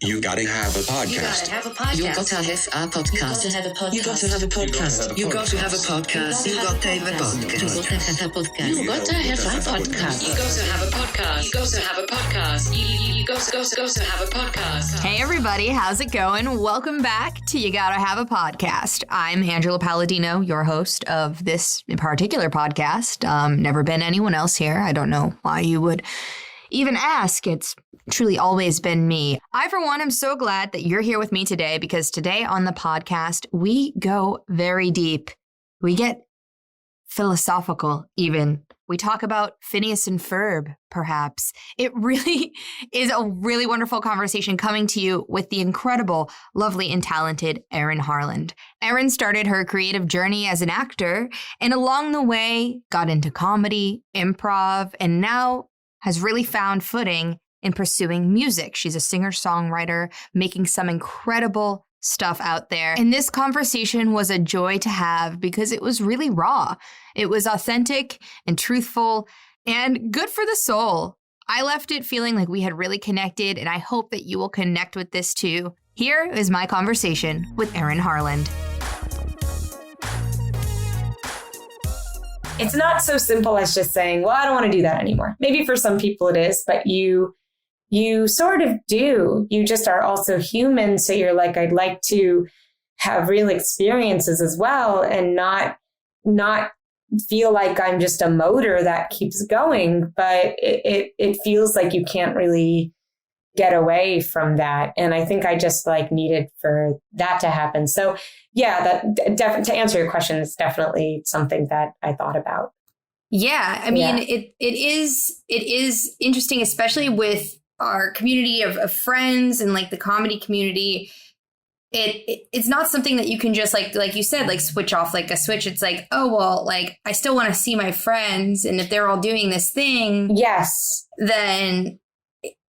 You gotta have a podcast. You gotta have a podcast. You gotta have a podcast. You gotta have a podcast. You gotta have a podcast. You gotta have a podcast. You gotta have a podcast. You gotta have a podcast. You gotta have a podcast. Hey everybody, how's it going? Welcome back to You Gotta Have a Podcast. I'm Angela Palladino, your host of this particular podcast. Never been anyone else here. I don't know why you would even ask. It's truly always been me. I, for one, am so glad that you're here with me today, because today on the podcast, we go very deep. We get philosophical even. We talk about Phineas and Ferb, perhaps. It really is a really wonderful conversation coming to you with the incredible, lovely, and talented Erin Harland. Erin started her creative journey as an actor, and along the way got into comedy, improv, and now has really found footing in pursuing music. She's a singer-songwriter, making some incredible stuff out there. And this conversation was a joy to have because it was really raw. It was authentic and truthful and good for the soul. I left it feeling like we had really connected, and I hope that you will connect with this too. Here is my conversation with Erin Harland. It's not so simple as just saying, well, I don't want to do that anymore. Maybe for some people it is, but you sort of do. You just are also human. So you're like, I'd like to have real experiences as well and not feel like I'm just a motor that keeps going. But it feels like you can't really get away from that. And I think I just needed for that to happen. So yeah, to answer your question, it's definitely something that I thought about. Yeah, I mean, it is interesting, especially with our community of friends and the comedy community. It's not something that you can just like you said, switch off like a switch. It's like, oh, well, I still want to see my friends. And if they're all doing this thing, yes, then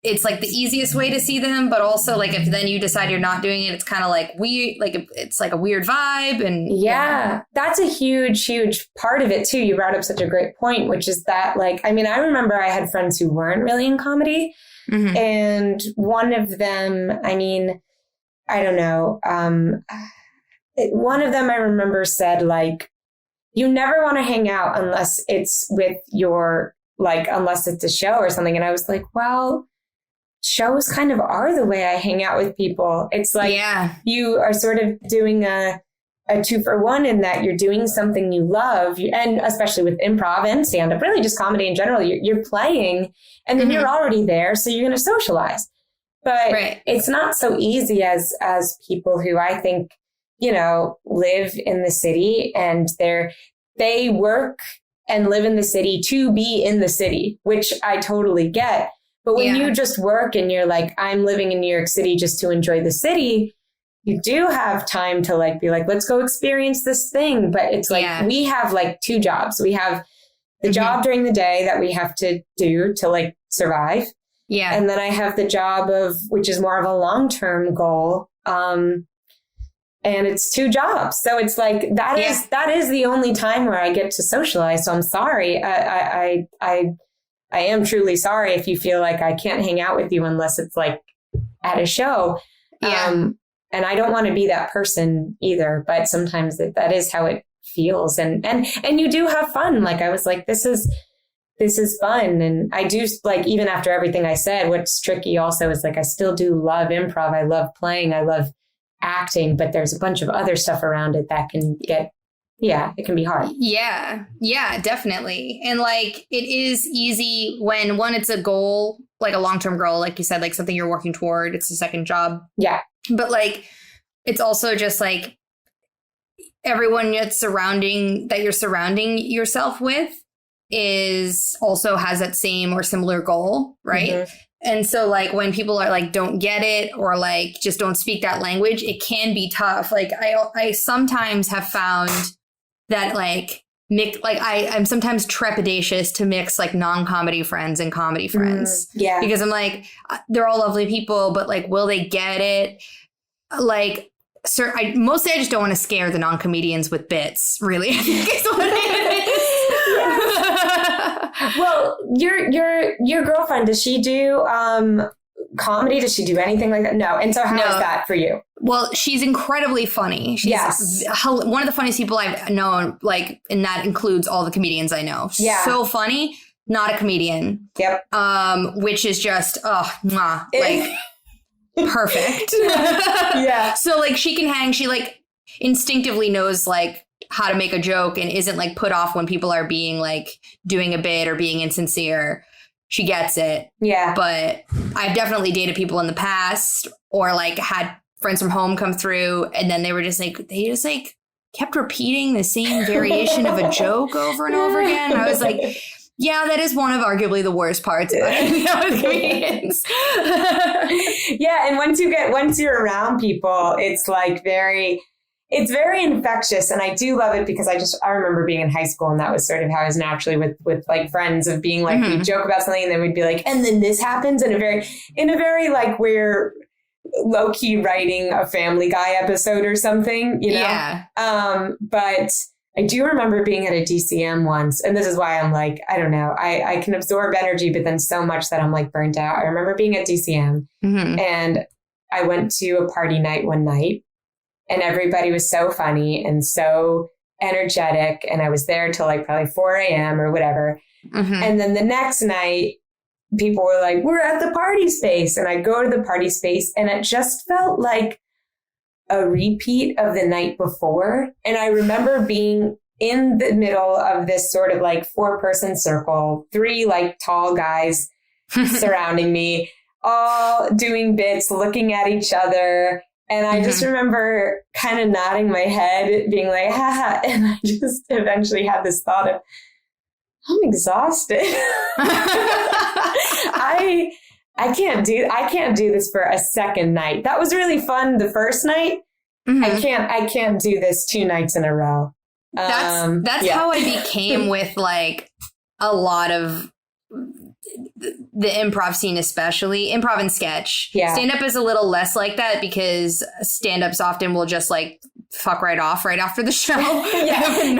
it's the easiest way to see them. But also if then you decide you're not doing it, it's kind of weird, it's a weird vibe. And yeah, that's a huge part of it too. You brought up such a great point, which is that I remember I had friends who weren't really in comedy. Mm-hmm. And one of them, I don't know. One of them I remember said you never want to hang out unless it's with your, unless it's a show or something. And I was like, well, shows kind of are the way I hang out with people. It's you are sort of doing a 2-for-1 in that you're doing something you love, and especially with improv and stand-up, really just comedy in general, you're playing and then you're already there. So you're going to socialize. But It's not so easy as people who I think, live in the city and they work and live in the city to be in the city, which I totally get. But when you just work and you're I'm living in New York City just to enjoy the city, you do have time to be let's go experience this thing. But it's we have 2 jobs. We have the job during the day that we have to do to survive. Yeah. And then I have the job which is more of a long-term goal. And it's 2 jobs. So it's that is the only time where I get to socialize. So I'm sorry. I am truly sorry if you feel like I can't hang out with you unless it's at a show. Yeah. And I don't want to be that person either, but sometimes that is how it feels. And you do have fun. I was this is fun. And I do even after everything I said, what's tricky also is I still do love improv. I love playing. I love acting, but there's a bunch of other stuff around it that can get, it can be hard. Yeah, definitely. And it is easy when it's a goal, a long-term goal, like you said, something you're working toward. It's a second job. Yeah. But it's also just everyone that you're surrounding yourself with also has that same or similar goal, right? Mm-hmm. And so when people are don't get it or just don't speak that language, it can be tough. I sometimes have found that I'm sometimes trepidatious to mix non-comedy friends and comedy friends. Because I'm they're all lovely people, but will they get it? Sir, mostly I just don't want to scare the non-comedians with bits, really. I think is what it is. Well, your girlfriend, does she do comedy? Does she do anything like that? No. And so how is that for you? Well, she's incredibly funny. She's one of the funniest people I've known, like, and that includes all the comedians I know. Yeah. So funny, not a comedian. Yep. Which is just, like, perfect. Yeah. So, like, she can hang. She, like, instinctively knows, like, how to make a joke and isn't, like, put off when people are being, like, doing a bit or being insincere. She gets it. Yeah. But I've definitely dated people in the past or, like, had friends from home come through, and then they just kept repeating the same variation of a joke over and over again. And I was like, yeah, that is one of arguably the worst parts about hanging out with comedians. Yeah, and once you're around people, it's like it's very infectious, and I do love it because I remember being in high school, and that was sort of how I was naturally with like friends, of being like, we'd joke about something and then we'd be like, and then this happens in a very like, we're low-key writing a Family Guy episode or something, you know? Yeah. But I do remember being at a DCM once, and this is why I'm like, I don't know, I can absorb energy, but then so much that I'm like burnt out. I remember being at DCM and I went to a party night one night, and everybody was so funny and so energetic, and I was there till like probably 4 a.m. or whatever. And then the next night, people were like, we're at the party space. And I go to the party space, and it just felt like a repeat of the night before. And I remember being in the middle of this sort of like 4-person circle, 3 like tall guys surrounding me, all doing bits, looking at each other. And I just remember kind of nodding my head, being like, haha. And I just eventually had this thought of, I'm exhausted. I can't do this for a second night. That was really fun the first night. I can't do this 2 nights in a row. That's how I became with like a lot of the improv scene, especially improv and sketch. Yeah. Stand-up is a little less like that because stand-ups often will just like fuck right off right after the show. I think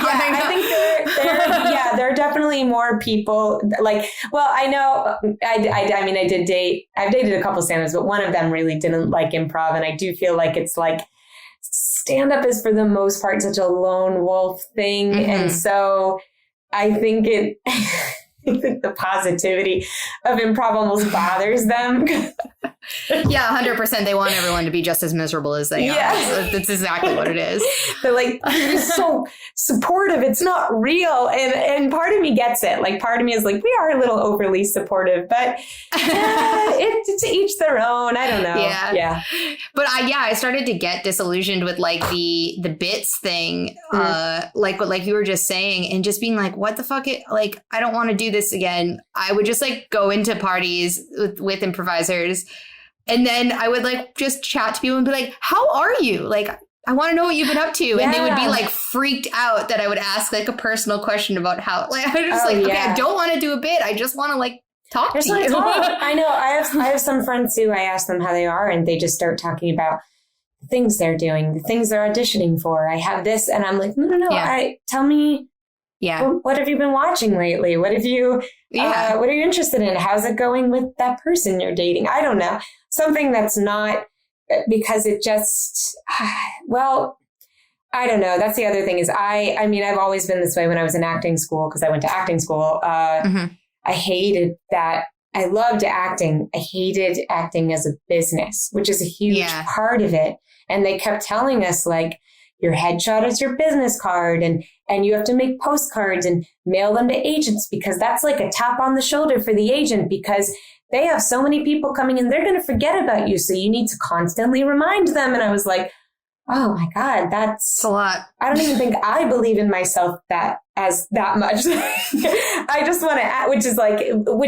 there are definitely more people like, well, I know I've dated a couple stand-ups, but one of them really didn't like improv. And I do feel like it's like stand-up is for the most part such a lone wolf thing. And so I think I think the positivity of improv almost bothers them. Yeah, 100%. They want everyone to be just as miserable as they are. That's exactly what it is. They're like, you're so supportive. It's not real. And part of me gets it. Like, part of me is like, we are a little overly supportive, but it's to each their own. I don't know. Yeah. But I started to get disillusioned with like the bits thing, like you were just saying, and just being like, what the fuck? Like, I don't want to do this again. I would just like go into parties with improvisers. And then I would like just chat to people and be like, how are you? Like, I want to know what you've been up to. And they would be like freaked out that I would ask like a personal question about how, like, I was just okay, I don't want to do a bit. I just want to like talk to you. I know. I have some friends who I ask them how they are, and they just start talking about the things they're doing, the things they're auditioning for. I have this, and I'm like, no. Tell me. Yeah. What have you been watching lately? What have you, what are you interested in? How's it going with that person you're dating? I don't know. Something that's not, because it just, well, I don't know. That's the other thing is I mean, I've always been this way when I was in acting school, because I went to acting school. I hated that. I loved acting. I hated acting as a business, which is a huge part of it. And they kept telling us like, your headshot is your business card, and you have to make postcards and mail them to agents, because that's like a tap on the shoulder for the agent, because they have so many people coming in, they're going to forget about you. So you need to constantly remind them. And I was like, oh my God, that's a lot. I don't even think I believe in myself that much. I just want to act, which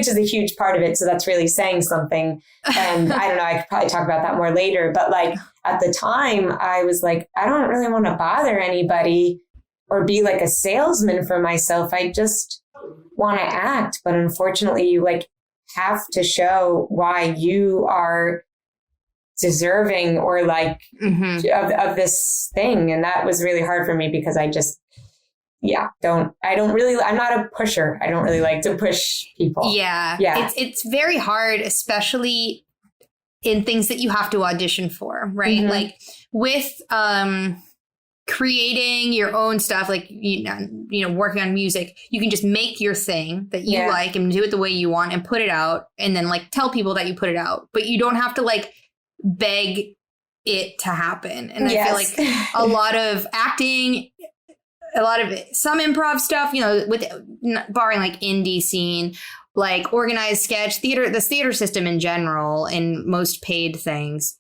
is a huge part of it. So that's really saying something. And I don't know, I could probably talk about that more later, but like at the time I was like, I don't really want to bother anybody or be like a salesman for myself. I just want to act. But unfortunately you like have to show why you are deserving or like of this thing. And that was really hard for me because I just, I'm not a pusher. I don't really like to push people. Yeah. It's very hard, especially in things that you have to audition for, right? Mm-hmm. Like with creating your own stuff, like, you know, working on music, you can just make your thing that you like and do it the way you want and put it out and then like tell people that you put it out. But you don't have to like beg it to happen. And I feel like a lot of acting, some improv stuff, you know, with barring like indie scene, like organized sketch theater, the theater system in general, and most paid things,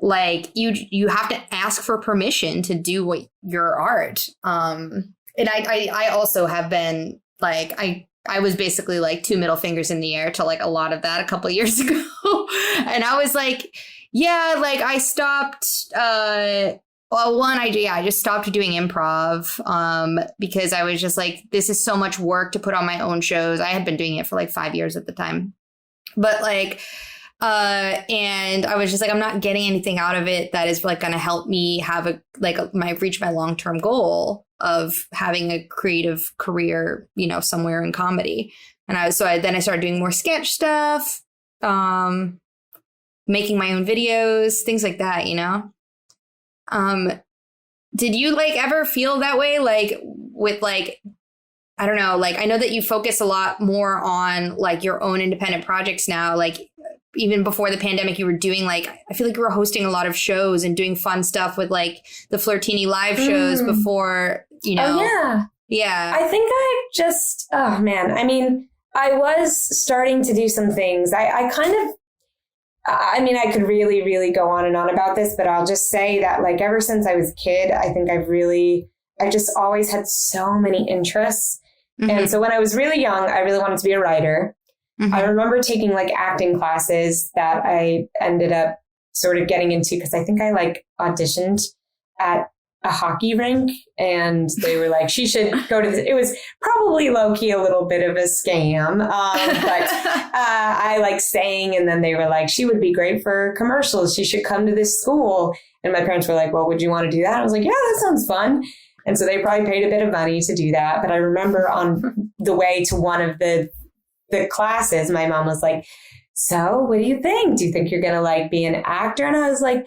like you have to ask for permission to do what your art. And I also have been like, I was basically like 2 middle fingers in the air to like a lot of that a couple of years ago. And I was like, yeah, like I stopped, I just stopped doing improv because I was just like, this is so much work to put on my own shows. I had been doing it for like 5 years at the time. But like, and I was just like, I'm not getting anything out of it that is like going to help me have reach my long-term goal of having a creative career, you know, somewhere in comedy. And I started doing more sketch stuff, making my own videos, things like that, you know? Did you like ever feel that way? Like with like, I don't know, like I know that you focus a lot more on like your own independent projects now. Like even before the pandemic, you were doing like, I feel like you were hosting a lot of shows and doing fun stuff with like the Flirtini live shows before, you know. Oh, yeah. Yeah. I think oh man, I mean, I was starting to do some things. I could really, really go on and on about this, but I'll just say that like ever since I was a kid, I think I just always had so many interests. Mm-hmm. And so when I was really young, I really wanted to be a writer. Mm-hmm. I remember taking like acting classes that I ended up sort of getting into because I think I like auditioned at a hockey rink and they were like, she should go to this. It was probably low key a little bit of a scam. But I like sang and then they were like, she would be great for commercials. She should come to this school. And my parents were like, well, would you want to do that? I was like, yeah, that sounds fun. And so they probably paid a bit of money to do that. But I remember on the way to one of the classes, my mom was like, so what do you think? Do you think you're going to like be an actor? And I was like,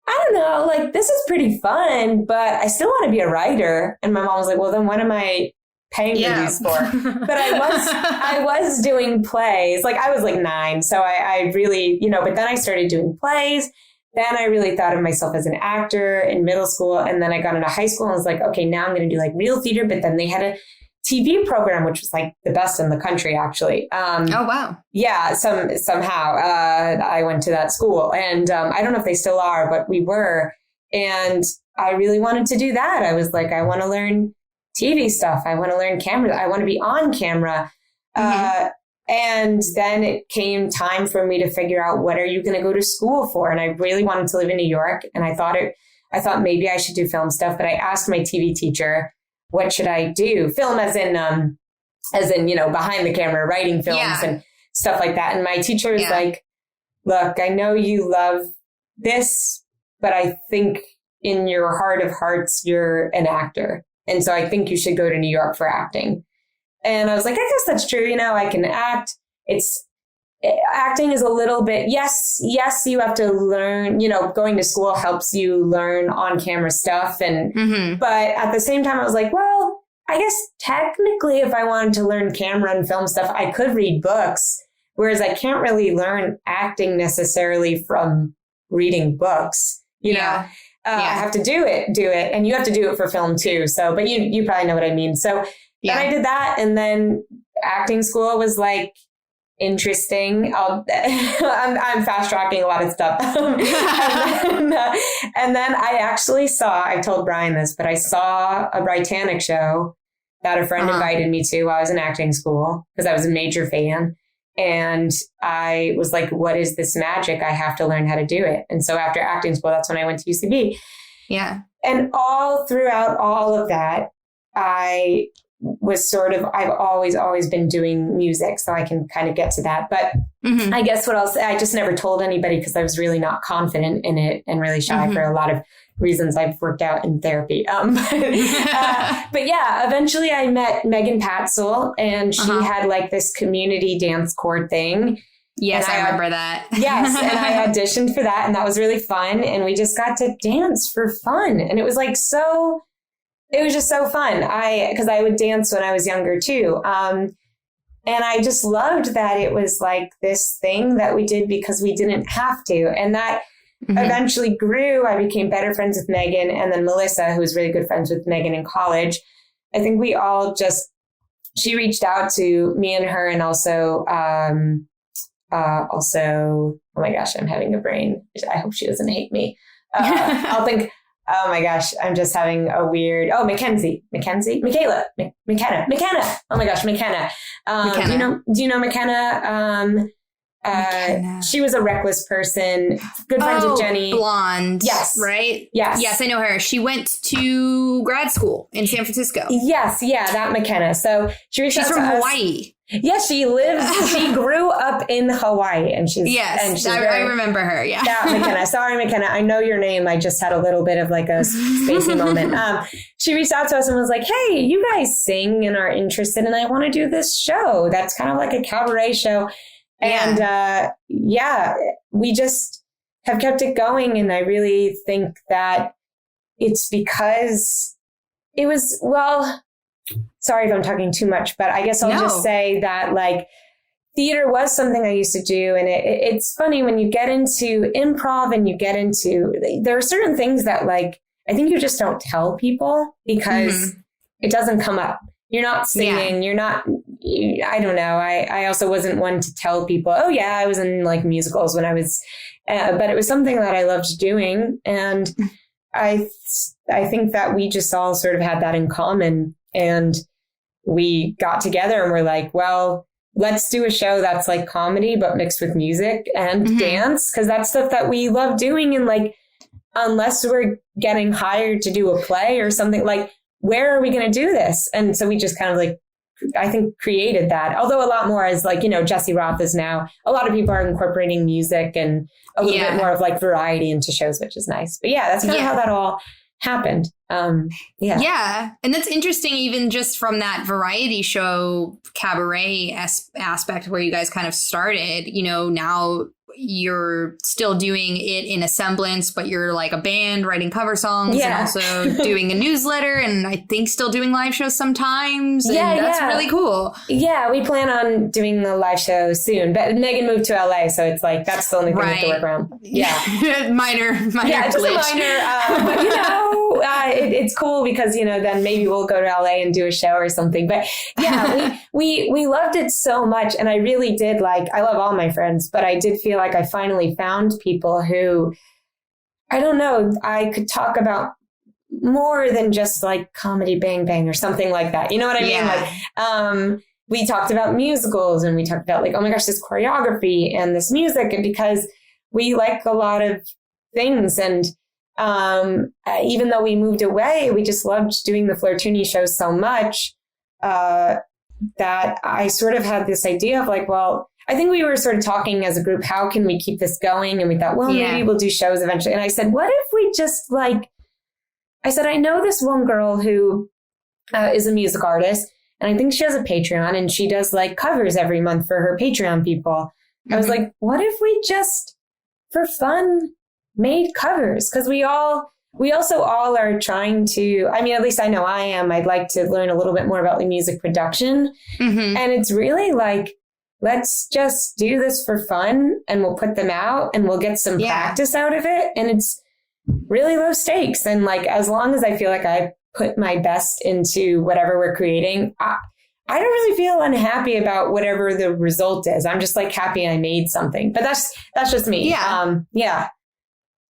I don't know, like this is pretty fun, but I still want to be a writer. And my mom was like, well, then what am I paying you these for? But I was doing plays. Like I was like 9. So I really, you know, but then I started doing plays. Then I really thought of myself as an actor in middle school. And then I got into high school and was like, okay, now I'm going to do like real theater. But then they had a TV program, which was like the best in the country, actually. Oh, wow. Yeah, somehow I went to that school and I don't know if they still are, but we were. And I really wanted to do that. I was like, I want to learn TV stuff. I want to learn camera. I want to be on camera. Mm-hmm. And then it came time for me to figure out what are you going to go to school for? And I really wanted to live in New York. And I thought maybe I should do film stuff, but I asked my TV teacher, what should I do? Film as in, you know, behind the camera, writing films and stuff like that. And my teacher was like, look, I know you love this, but I think in your heart of hearts, you're an actor. And so I think you should go to New York for acting. And I was like, I guess that's true. You know, I can act. Acting is a little bit, yes, you have to learn, you know, going to school helps you learn on camera stuff. And, but at the same time, I was like, well, I guess technically if I wanted to learn camera and film stuff, I could read books, whereas I can't really learn acting necessarily from reading books, you know, I have to do it. And you have to do it for film too. So, but you probably know what I mean. So then I did that. And then acting school was like, interesting. I'm fast tracking a lot of stuff. And then I told Brian this, but I saw a Britannic show that a friend invited me to while I was in acting school because I was a major fan. And I was like, what is this magic? I have to learn how to do it. And so after acting school, that's when I went to UCB. Yeah. And all throughout all of that, I've always been doing music, so I can kind of get to that. But I guess what else, I just never told anybody because I was really not confident in it and really shy for a lot of reasons I've worked out in therapy. But yeah, eventually I met Megan Patzel and she had like this community dance corps thing. Yes, I remember that. Yes, and I auditioned for that, and that was really fun. And we just got to dance for fun, and it was like it was just so fun. Because I would dance when I was younger too, and I just loved that it was like this thing that we did because we didn't have to, and that eventually grew. I became better friends with Megan, and then Melissa, who was really good friends with Megan in college. I think we all she reached out to me and her, and also, oh my gosh, I'm having a brain. I hope she doesn't hate me. I'll think, oh my gosh, I'm just having a weird, McKenna. Oh my gosh, McKenna. Do you know McKenna? She was a reckless person, good friends with Jenny. Blonde. Yes. Right? Yes. Yes, I know her. She went to grad school in San Francisco. Yes. Yeah, that McKenna. So she's from Hawaii. Yes, she grew up in Hawaii, and she's I remember her. Yeah. That McKenna. Sorry, McKenna. I know your name. I just had a little bit of like a spacey moment. She reached out to us and was like, hey, you guys sing and are interested, and I want to do this show. That's kind of like a cabaret show. And we just have kept it going. And I really think that it's because it was, sorry if I'm talking too much, but I guess I'll just say that like theater was something I used to do. And it's funny when you get into improv and you get into, there are certain things that like, I think you just don't tell people because it doesn't come up. You're not singing. You're not, I don't know. I also wasn't one to tell people, oh yeah, I was in like musicals when I was, but it was something that I loved doing. And I think that we just all sort of had that in common, and we got together and we're like, well, let's do a show that's like comedy, but mixed with music and dance. 'Cause that's stuff that we love doing. And like, unless we're getting hired to do a play or something, like, where are we going to do this? And so we just kind of like, I think, created that. Although a lot more is like, Jesse Roth is now, a lot of people are incorporating music and a little bit more of like variety into shows, which is nice. But yeah, that's kind of how that all happened. Yeah. And that's interesting, even just from that variety show cabaret aspect where you guys kind of started, now you're still doing it in a semblance, but you're like a band writing cover songs and also doing a newsletter, and I think still doing live shows sometimes. And that's really cool. Yeah, we plan on doing a live show soon, but Megan moved to LA, so it's like that's the only thing we have to work around. Yeah. minor yeah, just glitch. A minor, but it's cool because then maybe we'll go to LA and do a show or something. But yeah, we loved it so much, and I really did I love all my friends, but I did feel like I finally found people who, I don't know, I could talk about more than just like comedy bang bang or something like that. You know what I mean? Like, we talked about musicals, and we talked about like, oh my gosh, this choreography and this music, and because we like a lot of things. And even though we moved away, we just loved doing the Flirtoonie shows so much that I sort of had this idea of like, well, I think we were sort of talking as a group, how can we keep this going? And we thought, well, maybe we'll do shows eventually. And I said, what if we just I know this one girl who is a music artist, and I think she has a Patreon, and she does like covers every month for her Patreon people. I was like, what if we just, for fun, made covers? Because we also all are trying to, I mean, at least I know I am. I'd like to learn a little bit more about the music production. And it's really like, let's just do this for fun, and we'll put them out and we'll get some practice out of it. And it's really low stakes. And like, as long as I feel like I put my best into whatever we're creating, I don't really feel unhappy about whatever the result is. I'm just like happy I made something, but that's just me.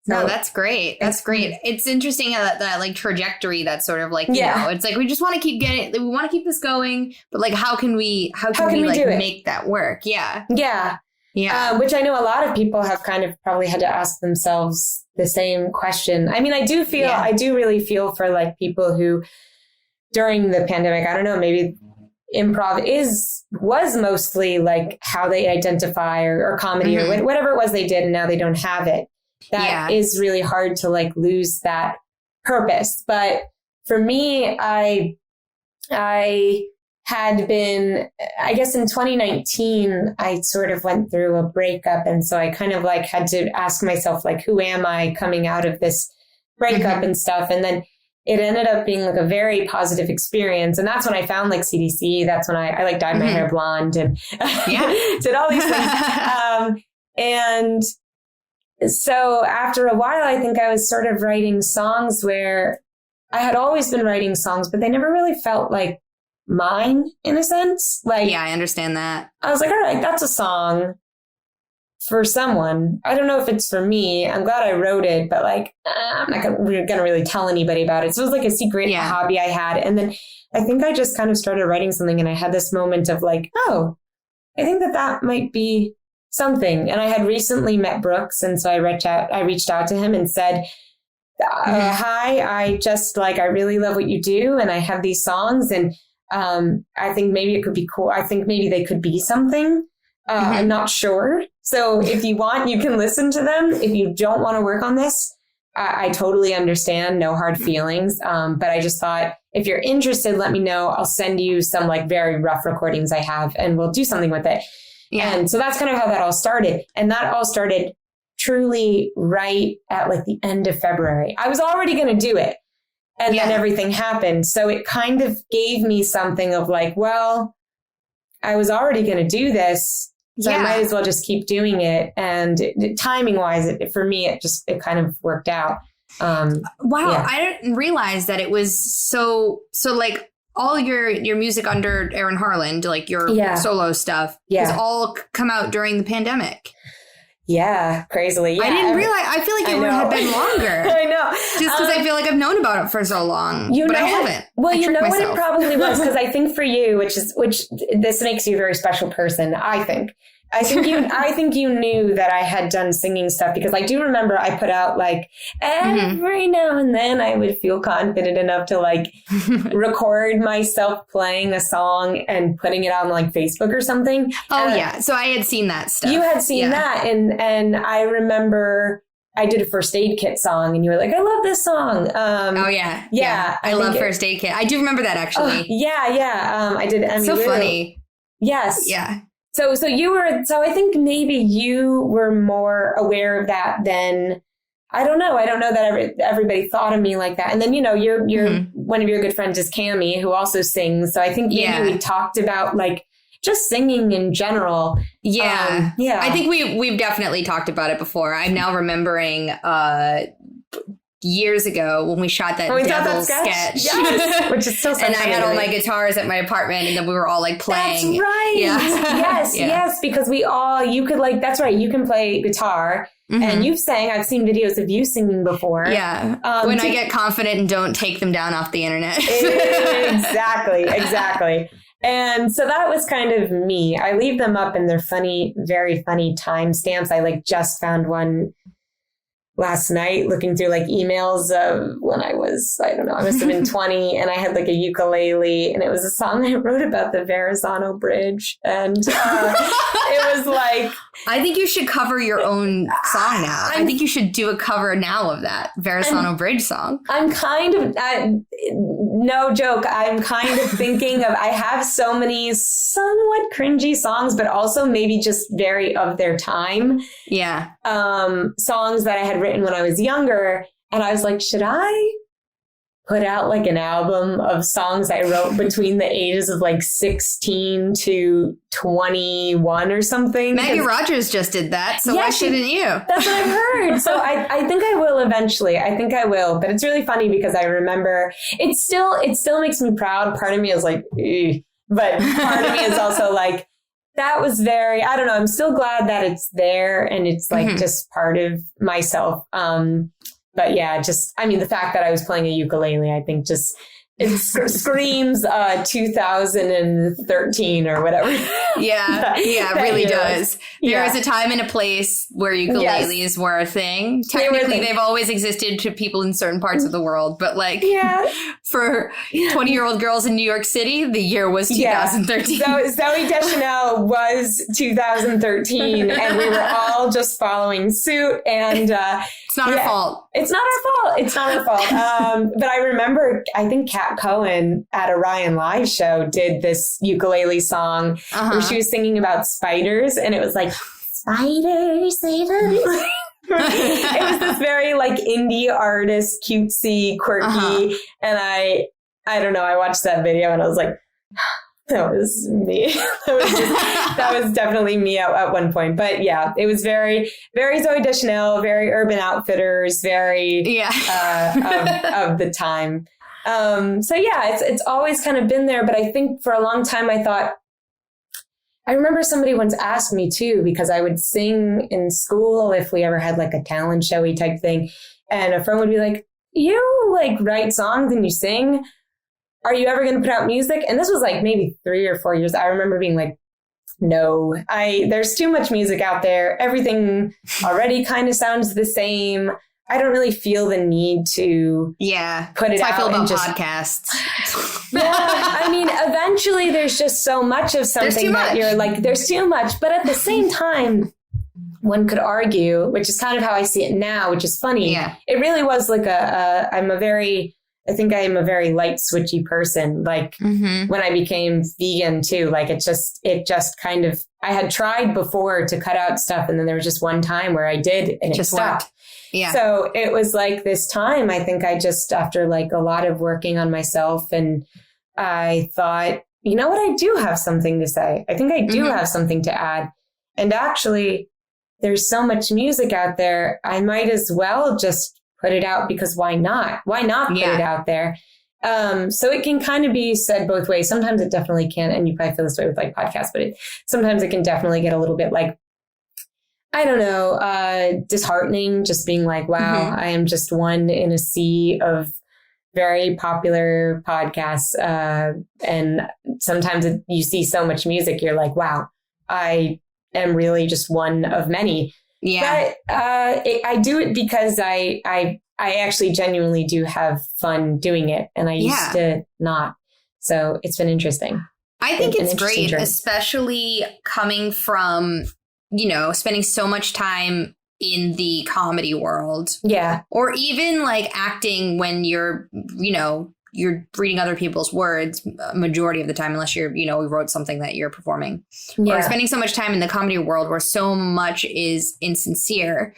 No, that's great. That's great. It's interesting that like trajectory that's sort of like, it's like, we just want to keep we want to keep this going, but like, how can we like make that work? Yeah. Which I know a lot of people have kind of probably had to ask themselves the same question. I mean, I do really feel for like people who during the pandemic, I don't know, maybe improv was mostly like how they identify or comedy or whatever it was they did, and now they don't have it. That is really hard to like lose that purpose. But for me, I had been, I guess in 2019, I sort of went through a breakup. And so I kind of like had to ask myself, like, who am I coming out of this breakup and stuff? And then it ended up being like a very positive experience. And that's when I found like CDC. That's when I like dyed my hair blonde and did all these things. And so after a while, I think I was sort of writing songs where I had always been writing songs, but they never really felt like mine in a sense. Like, yeah, I understand that. I was like, all right, that's a song for someone. I don't know if it's for me. I'm glad I wrote it, but like, I'm not gonna really tell anybody about it. So it was like a secret hobby I had. And then I think I just kind of started writing something, and I had this moment of like, oh, I think that might be something. And I had recently met Brooks. And so I reached out to him and said, hi, I really love what you do. And I have these songs, and I think maybe it could be cool. I think maybe they could be something. I'm not sure. So if you want, you can listen to them. If you don't want to work on this, I totally understand. No hard feelings. But I just thought, if you're interested, let me know. I'll send you some like very rough recordings I have, and we'll do something with it. Yeah. And so that's kind of how that all started. And that all started truly right at like the end of February. I was already going to do it. And then everything happened. So it kind of gave me something of like, well, I was already going to do this. So I might as well just keep doing it. And timing wise, for me, it kind of worked out. Wow. I didn't realize that it was so like all your music under Aaron Harland, like your solo stuff, has all come out during the pandemic. Yeah, crazily. Yeah. I didn't realize. I feel like it would have been longer. I know. Just because I feel like I've known about it for so long, but I haven't. Well, you know what it probably was, because I think for you, which this makes you a very special person, I think. I think you knew that I had done singing stuff, because I do remember I put out like every now and then I would feel confident enough to like record myself playing a song and putting it on like Facebook or something. Oh yeah. So I had seen that stuff. You had seen that. And I remember I did a First Aid Kit song, and you were like, I love this song. Yeah. I love First Aid Kit. I do remember that actually. I did. So funny. Yes. Yeah. So I think maybe you were more aware of that than, I don't know that everybody thought of me like that. And then, you know, you're one of your good friends is Cammie, who also sings. So I think maybe we talked about like just singing in general. Yeah. I think we've definitely talked about it before. I'm now remembering, years ago when we shot that Devil sketch. Yes, which is so and I had all my guitars at my apartment, and then we were all like playing. That's right. Yes, because you could like, that's right. You can play guitar, and you've sang. I've seen videos of you singing before. Yeah. When I get confident and don't take them down off the internet. Exactly. And so that was kind of me. I leave them up, and they're funny, very funny timestamps. I like just found one last night looking through like emails of when I was, I don't know, I must have been 20, and I had like a ukulele, and it was a song I wrote about the Verrazano Bridge. And it was like, I think you should cover your own song now. I think you should do a cover now of that Verrazano Bridge song. I'm kind of, no joke, I'm kind of thinking of, I have so many somewhat cringy songs, but also maybe just very of their time. Yeah. Songs that I had written when I was younger. And I was like, should I put out like an album of songs I wrote between the ages of like 16 to 21 or something? Maggie Rogers just did that. So why shouldn't you? That's what I've heard. So I think I will eventually. I think I will. But it's really funny because I remember it still makes me proud. Part of me is like, ew. But part of me is also like, that was very, I don't know. I'm still glad that it's there, and it's like just part of myself. But yeah, just, I mean, the fact that I was playing a ukulele, I think just, it screams 2013 or whatever. Yeah, it really does. There is a time and a place where ukuleles were a thing. Technically, they've always existed to people in certain parts of the world. But like for 20-year-old girls in New York City, the year was 2013. So Zooey Deschanel was 2013, and we were all just following suit. And It's not her fault. It's not her fault. But I remember, I think Kat Cohen at a Ryan Live show did this ukulele song where she was singing about spiders, and it was like, spiders, spiders. It was this very like indie artist, cutesy, quirky. And I don't know, I watched that video and I was like, that was me. that was definitely me at one point. But yeah, it was very, very Zooey Deschanel, very Urban Outfitters, very of the time. So yeah, it's always kind of been there. But I think for a long time I thought, I remember somebody once asked me too, because I would sing in school if we ever had like a talent showy type thing. And a friend would be like, you like write songs and you sing. Are you ever going to put out music? And this was like maybe 3 or 4 years. I remember being like, no, there's too much music out there. Everything already kind of sounds the same. I don't really feel the need to put it out. I feel about just, podcasts. Yeah, I mean, eventually there's just so much of something that you're like, there's too much. But at the same time, one could argue, which is kind of how I see it now, which is funny. Yeah. It really was like I think I am a very light switchy person. Like when I became vegan too, like it just kind of, I had tried before to cut out stuff. And then there was just one time where I did and it stuck. Yeah. So it was like this time, I think I just, after like a lot of working on myself, and I thought, you know what? I do have something to say. I think I do have something to add. And actually there's so much music out there. I might as well just put it out, because why not? Why not put it out there? So it can kind of be said both ways. Sometimes it definitely can. And you probably feel this way with like podcasts, but sometimes it can definitely get a little bit like, I don't know, disheartening, just being like, wow, I am just one in a sea of very popular podcasts. And sometimes you see so much music, you're like, wow, I am really just one of many. Yeah. But I do it because I actually genuinely do have fun doing it. And I used to not. So it's been interesting. I think it's great, journey. Especially coming from, you know, spending so much time in the comedy world. Yeah. Or even like acting when you're, you know, you're reading other people's words majority of the time, unless you're, you know, we wrote something that you're performing. Yeah. Or spending so much time in the comedy world where so much is insincere,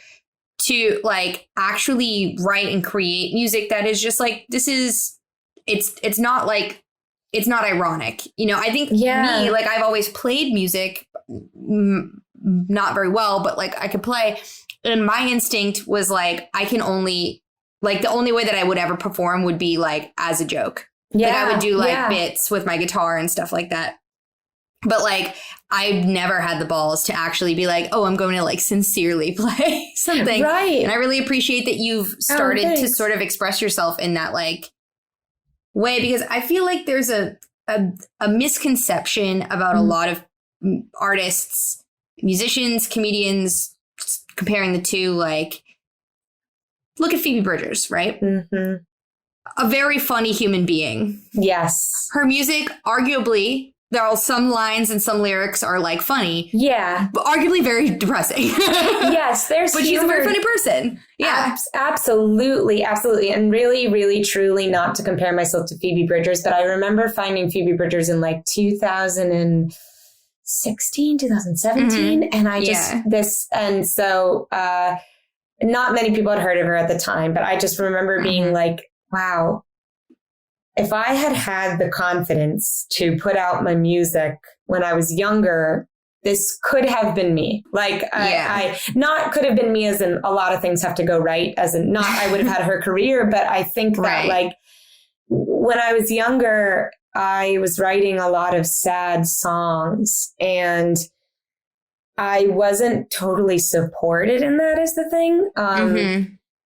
to like actually write and create music that is just like, this is, it's not like, it's not ironic. You know, I think me, like I've always played music, not very well, but like I could play. And my instinct was like, I can only, like the only way that I would ever perform would be like as a joke. Yeah. Like I would do like bits with my guitar and stuff like that. But like, I've never had the balls to actually be like, oh, I'm going to like sincerely play something. Right. And I really appreciate that you've started to sort of express yourself in that like way, because I feel like there's a misconception about a lot of artists, musicians, comedians, comparing the two, like, look at Phoebe Bridgers, right? Mm-hmm. A very funny human being. Yes. Her music, arguably, there are some lines and some lyrics are like funny. Yeah. But arguably very depressing. Yes, there's but humor. She's a very funny person. Yeah. Absolutely. Absolutely. And really, really, truly not to compare myself to Phoebe Bridgers, but I remember finding Phoebe Bridgers in like 2016, 2017. Mm-hmm. And I just, and so not many people had heard of her at the time, but I just remember being like, wow, if I had had the confidence to put out my music when I was younger, this could have been me. Like, I not could have been me as in a lot of things have to go right, as in not I would have had her career, but I think that like when I was younger, I was writing a lot of sad songs and I wasn't totally supported in that is the thing.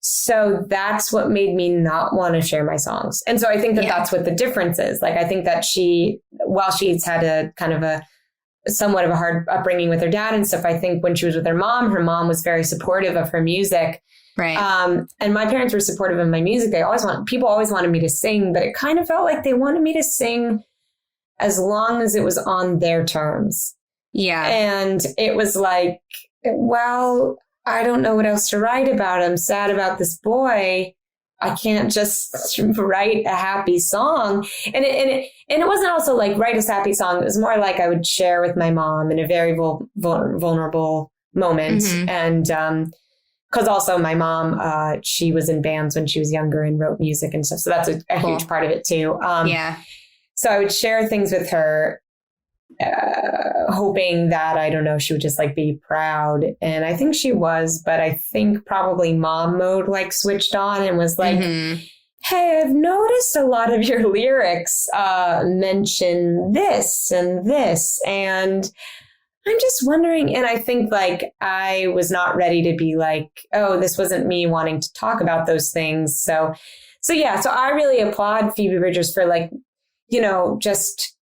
So that's what made me not want to share my songs. And so I think that that's what the difference is. Like, I think that while she's had a kind of a somewhat of a hard upbringing with her dad and stuff, I think when she was with her mom was very supportive of her music. Right. And my parents were supportive of my music. People always wanted me to sing, but it kind of felt like they wanted me to sing as long as it was on their terms. Yeah. And it was like, well, I don't know what else to write about. I'm sad about this boy. I can't just write a happy song. And it wasn't also like write a happy song. It was more like I would share with my mom in a very vulnerable moment. Mm-hmm. And, cause also my mom, she was in bands when she was younger and wrote music and stuff. So that's a Cool. huge part of it too. Yeah. So I would share things with her, hoping that, I don't know, she would just like be proud. And I think she was, but I think probably mom mode like switched on and was like, Mm-hmm. hey, I've noticed a lot of your lyrics mention this and this. And I'm just wondering, and I think like I was not ready to be like, oh, this wasn't me wanting to talk about those things. So yeah, so I really applaud Phoebe Bridgers for like, you know, just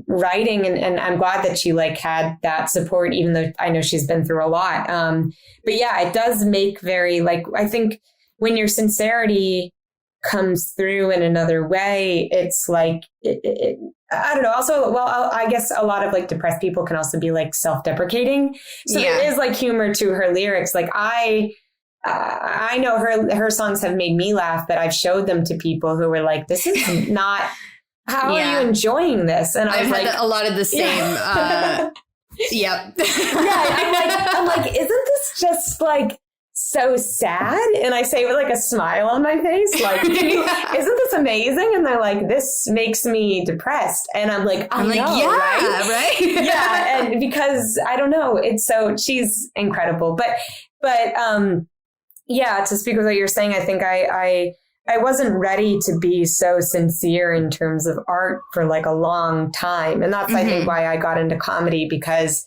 writing. And I'm glad that she like had that support, even though I know she's been through a lot. But yeah, it does make very like, I think when your sincerity comes through in another way, it's like, I don't know. Also, well, I guess a lot of like depressed people can also be like self-deprecating. So there is like humor to her lyrics. Like I know her songs have made me laugh, but I've showed them to people who were like, this is not, how are you enjoying this? And I've had like, a lot of the same. Yep. I'm like, isn't this just like so sad? And I say it with like a smile on my face, like, isn't this amazing? And they're like, this makes me depressed. And I'm like, I know, yeah, right? Yeah. And because I don't know, it's so, she's incredible. But yeah, to speak with what you're saying, I think I wasn't ready to be so sincere in terms of art for like a long time. And that's, I think, why I got into comedy, because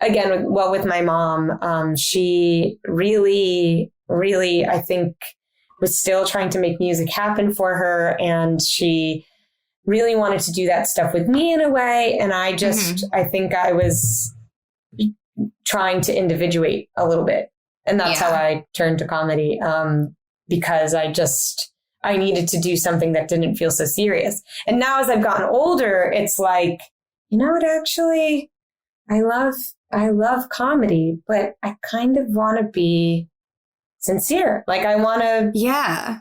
again, with my mom, she really, really, I think, was still trying to make music happen for her. And she really wanted to do that stuff with me in a way. And I just, I think I was trying to individuate a little bit. And that's how I turned to comedy, because I needed to do something that didn't feel so serious. And now as I've gotten older, it's like, you know what, actually, I love comedy, but I kind of want to be sincere. Like I want to,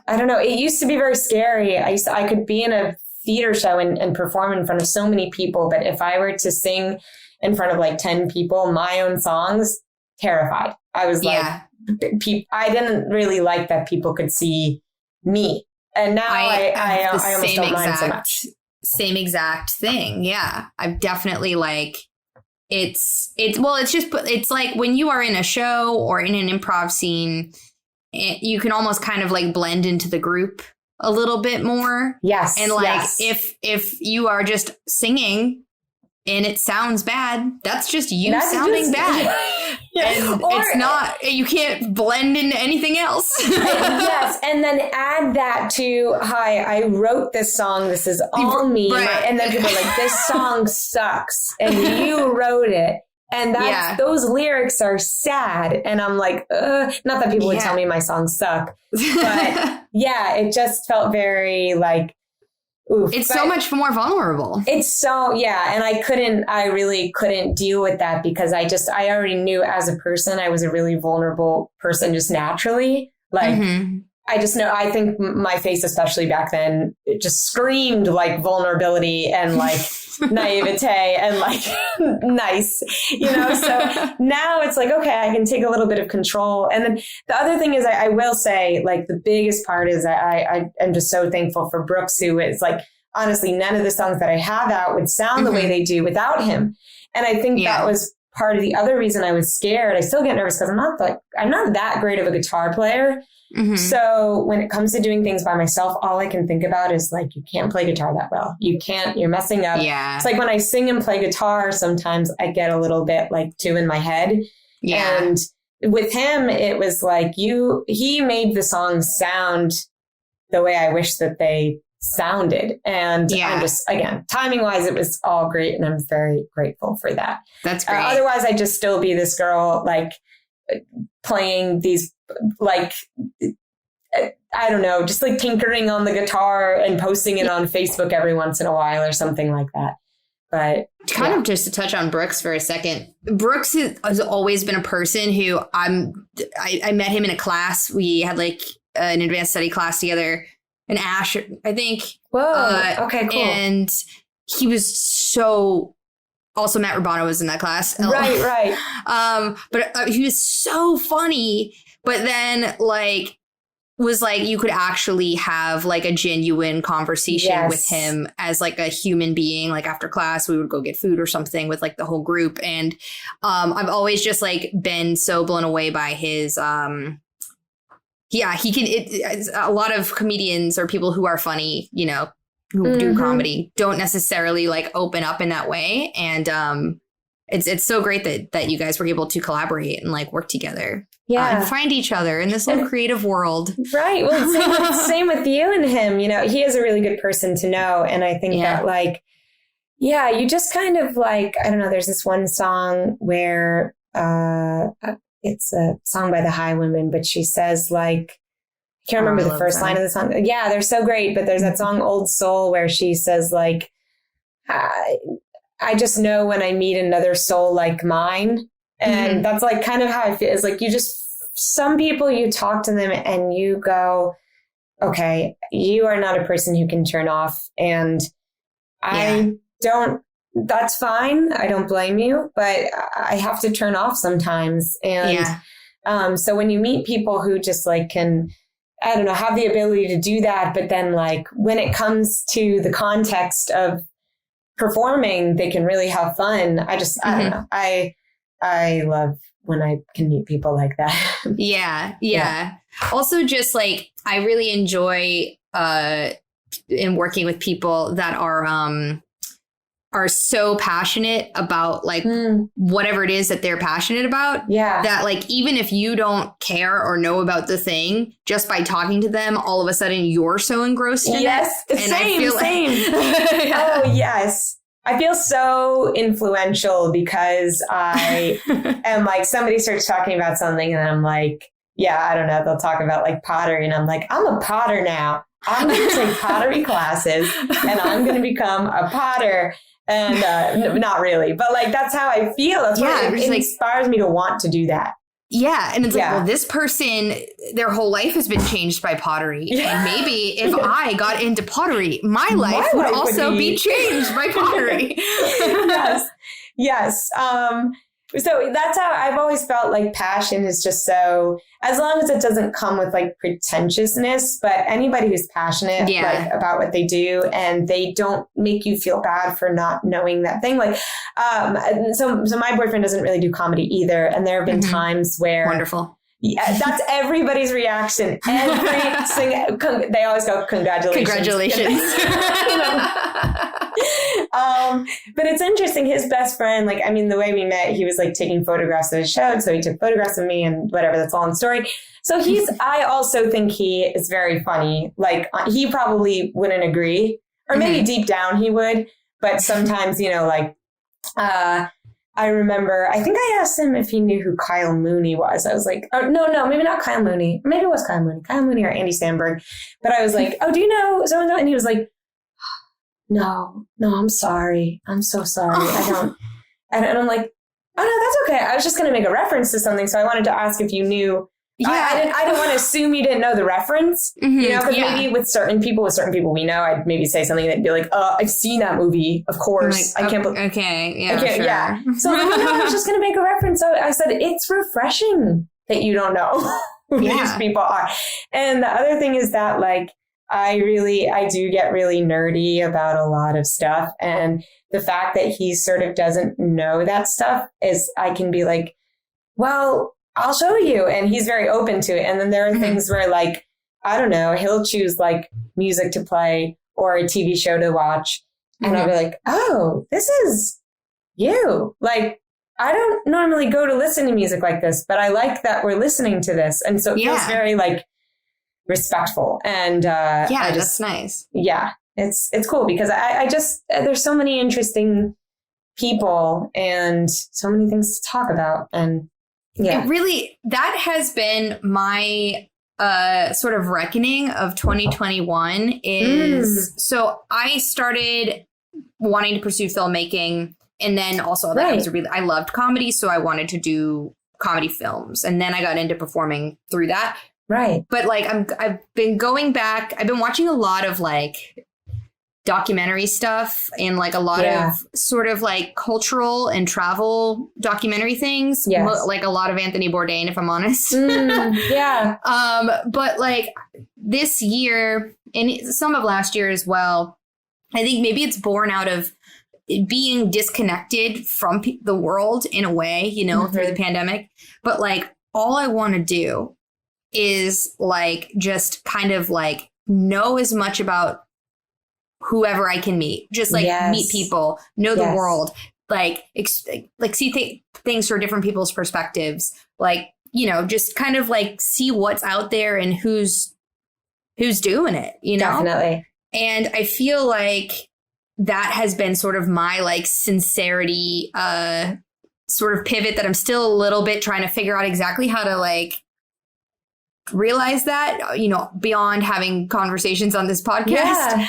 I don't know. It used to be very scary. I could be in a theater show and perform in front of so many people. But if I were to sing in front of like 10 people, my own songs, terrified. I was like, I didn't really like that people could see me. And now I almost don't mind so much. Same exact thing. Yeah. I've definitely like, it's like when you are in a show or in an improv scene, you can almost kind of like blend into the group a little bit more. Yes. And like, if you are just singing and it sounds bad, that's just you sounding bad. And it's not, you can't blend into anything else. Yes. And then add that to, hi, I wrote this song. This is all me. Right. And then people are like, this song sucks. And you wrote it. And those lyrics are sad. And I'm like, not that people would tell me my songs suck. But yeah, it just felt very like, oof. It's so much more vulnerable. It's so, and I really couldn't deal with that because I already knew as a person, I was a really vulnerable person just naturally. Like, I just know, I think my face, especially back then, it just screamed like vulnerability and like naivete and like nice, you know? So now it's like, okay, I can take a little bit of control. And then the other thing is I will say like the biggest part is I am just so thankful for Brooks, who is like, honestly, none of the songs that I have out would sound the way they do without him. And I think that was part of the other reason I was scared. I still get nervous because I'm not that great of a guitar player. So when it comes to doing things by myself, all I can think about is like, you can't play guitar that well. You're messing up. It's like when I sing and play guitar, sometimes I get a little bit like too in my head. And with him, it was like he made the songs sound the way I wish that they sounded. And I'm just, again, timing wise, it was all great. And I'm very grateful for that. That's great. Otherwise I'd just still be this girl, like playing these, like, I don't know, just like tinkering on the guitar and posting it on Facebook every once in a while or something like that. But kind of just to touch on Brooks for a second. Brooks has always been a person who I met him in a class. We had like an advanced study class together in Ash, I think. Whoa. Okay, cool. And he was so... Also, Matt Rubano was in that class. Right. But he was so funny. But then, like, was like you could actually have like a genuine conversation with him as like a human being. Like after class, we would go get food or something with like the whole group. And I've always just like been so blown away by his. He can. A lot of comedians or people who are funny, you know, who do comedy don't necessarily like open up in that way. And it's so great that you guys were able to collaborate and like work together. Yeah. And find each other in this little creative world. Right. Well, same with you and him. You know, he is a really good person to know. And I think that like, yeah, you just kind of like, I don't know, there's this one song where it's a song by the Highwomen, but she says like, I can't remember the first line of the song. Yeah, they're so great. But there's that song Old Soul where she says like, I just know when I meet another soul like mine. And that's like kind of how I feel. It's like you just, some people you talk to them and you go, okay, you are not a person who can turn off. And I don't, that's fine. I don't blame you, but I have to turn off sometimes. And so when you meet people who just like can, I don't know, have the ability to do that, but then like when it comes to the context of performing, they can really have fun. I don't know. I love when I can meet people like that. Yeah. Also just like, I really enjoy in working with people that are so passionate about like whatever it is that they're passionate about. Yeah. That like, even if you don't care or know about the thing, just by talking to them, all of a sudden you're so engrossed in it. Yes. Same. Oh, yes. I feel so influential because I am like, somebody starts talking about something and I'm like, yeah, I don't know. They'll talk about like pottery and I'm like, I'm a potter now. I'm going to take pottery classes and I'm going to become a potter. And not really, but like, that's how I feel. That's what it inspires me to want to do that. Yeah. And it's like, well, this person, their whole life has been changed by pottery. And maybe if I got into pottery, my life would also be changed by pottery. Yes. So that's how I've always felt like passion is just so, as long as it doesn't come with like pretentiousness, but anybody who's passionate like, about what they do and they don't make you feel bad for not knowing that thing. Like, so my boyfriend doesn't really do comedy either. And there have been times where. Wonderful. Yeah, that's everybody's reaction. They always go, congratulations. But it's interesting. His best friend, like, I mean, the way we met, he was like taking photographs of his show. So he took photographs of me and whatever. That's all in the story. So I also think he is very funny. Like he probably wouldn't agree, or maybe deep down he would. But sometimes, you know, like, I remember, I think I asked him if he knew who Kyle Mooney was. I was like, oh, no, maybe not Kyle Mooney. Maybe it was Kyle Mooney or Andy Samberg. But I was like, oh, do you know so-and-so? And he was like, no, I'm sorry. I'm so sorry. I don't. And I'm like, oh, no, that's okay. I was just going to make a reference to something. So I wanted to ask if you knew. Yeah. I didn't want to assume you didn't know the reference, you know, because maybe with certain people we know, I'd maybe say something that'd be like, I've seen that movie, of course. Like, I can't believe. Okay. Yeah. Sure. Yeah. So no, I was just going to make a reference. So I said, it's refreshing that you don't know who these people are. And the other thing is that like, I do get really nerdy about a lot of stuff. And the fact that he sort of doesn't know that stuff is I can be like, well, I'll show you. And he's very open to it. And then there are things where like, I don't know, he'll choose like music to play or a TV show to watch. And I'll be like, oh, this is you. Like, I don't normally go to listen to music like this, but I like that we're listening to this. And so it feels very like respectful. And that's nice. Yeah, it's cool because I just, there's so many interesting people and so many things to talk about. And it really, that has been my sort of reckoning of 2021 is, so I started wanting to pursue filmmaking. And then also like, I loved comedy. So I wanted to do comedy films. And then I got into performing through that. Right. But like, I've been going back. I've been watching a lot of like documentary stuff and like a lot of sort of like cultural and travel documentary things. Yes. Like a lot of Anthony Bourdain, if I'm honest. Yeah. But like this year and some of last year as well, I think maybe it's born out of being disconnected from the world in a way, you know, through the pandemic. But like all I want to do is like just kind of like know as much about whoever I can meet, just like meet people, know the world, like see things from different people's perspectives, like, you know, just kind of like see what's out there and who's doing it, you know? Definitely. And I feel like that has been sort of my like sincerity sort of pivot that I'm still a little bit trying to figure out exactly how to like realize that, you know, beyond having conversations on this podcast.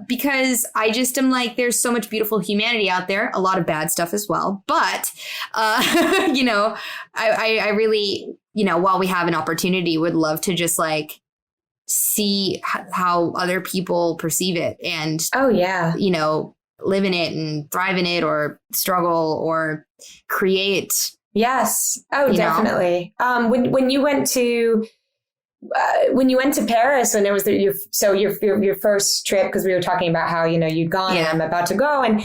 Because I just am like, there's so much beautiful humanity out there, a lot of bad stuff as well. But, you know, I really, you know, while we have an opportunity, would love to just like see how other people perceive it and, you know, live in it and thrive in it or struggle or create. Yes. Oh, definitely. When you went to Paris, and it was your first trip, because we were talking about how, you know, you'd gone and I'm about to go. And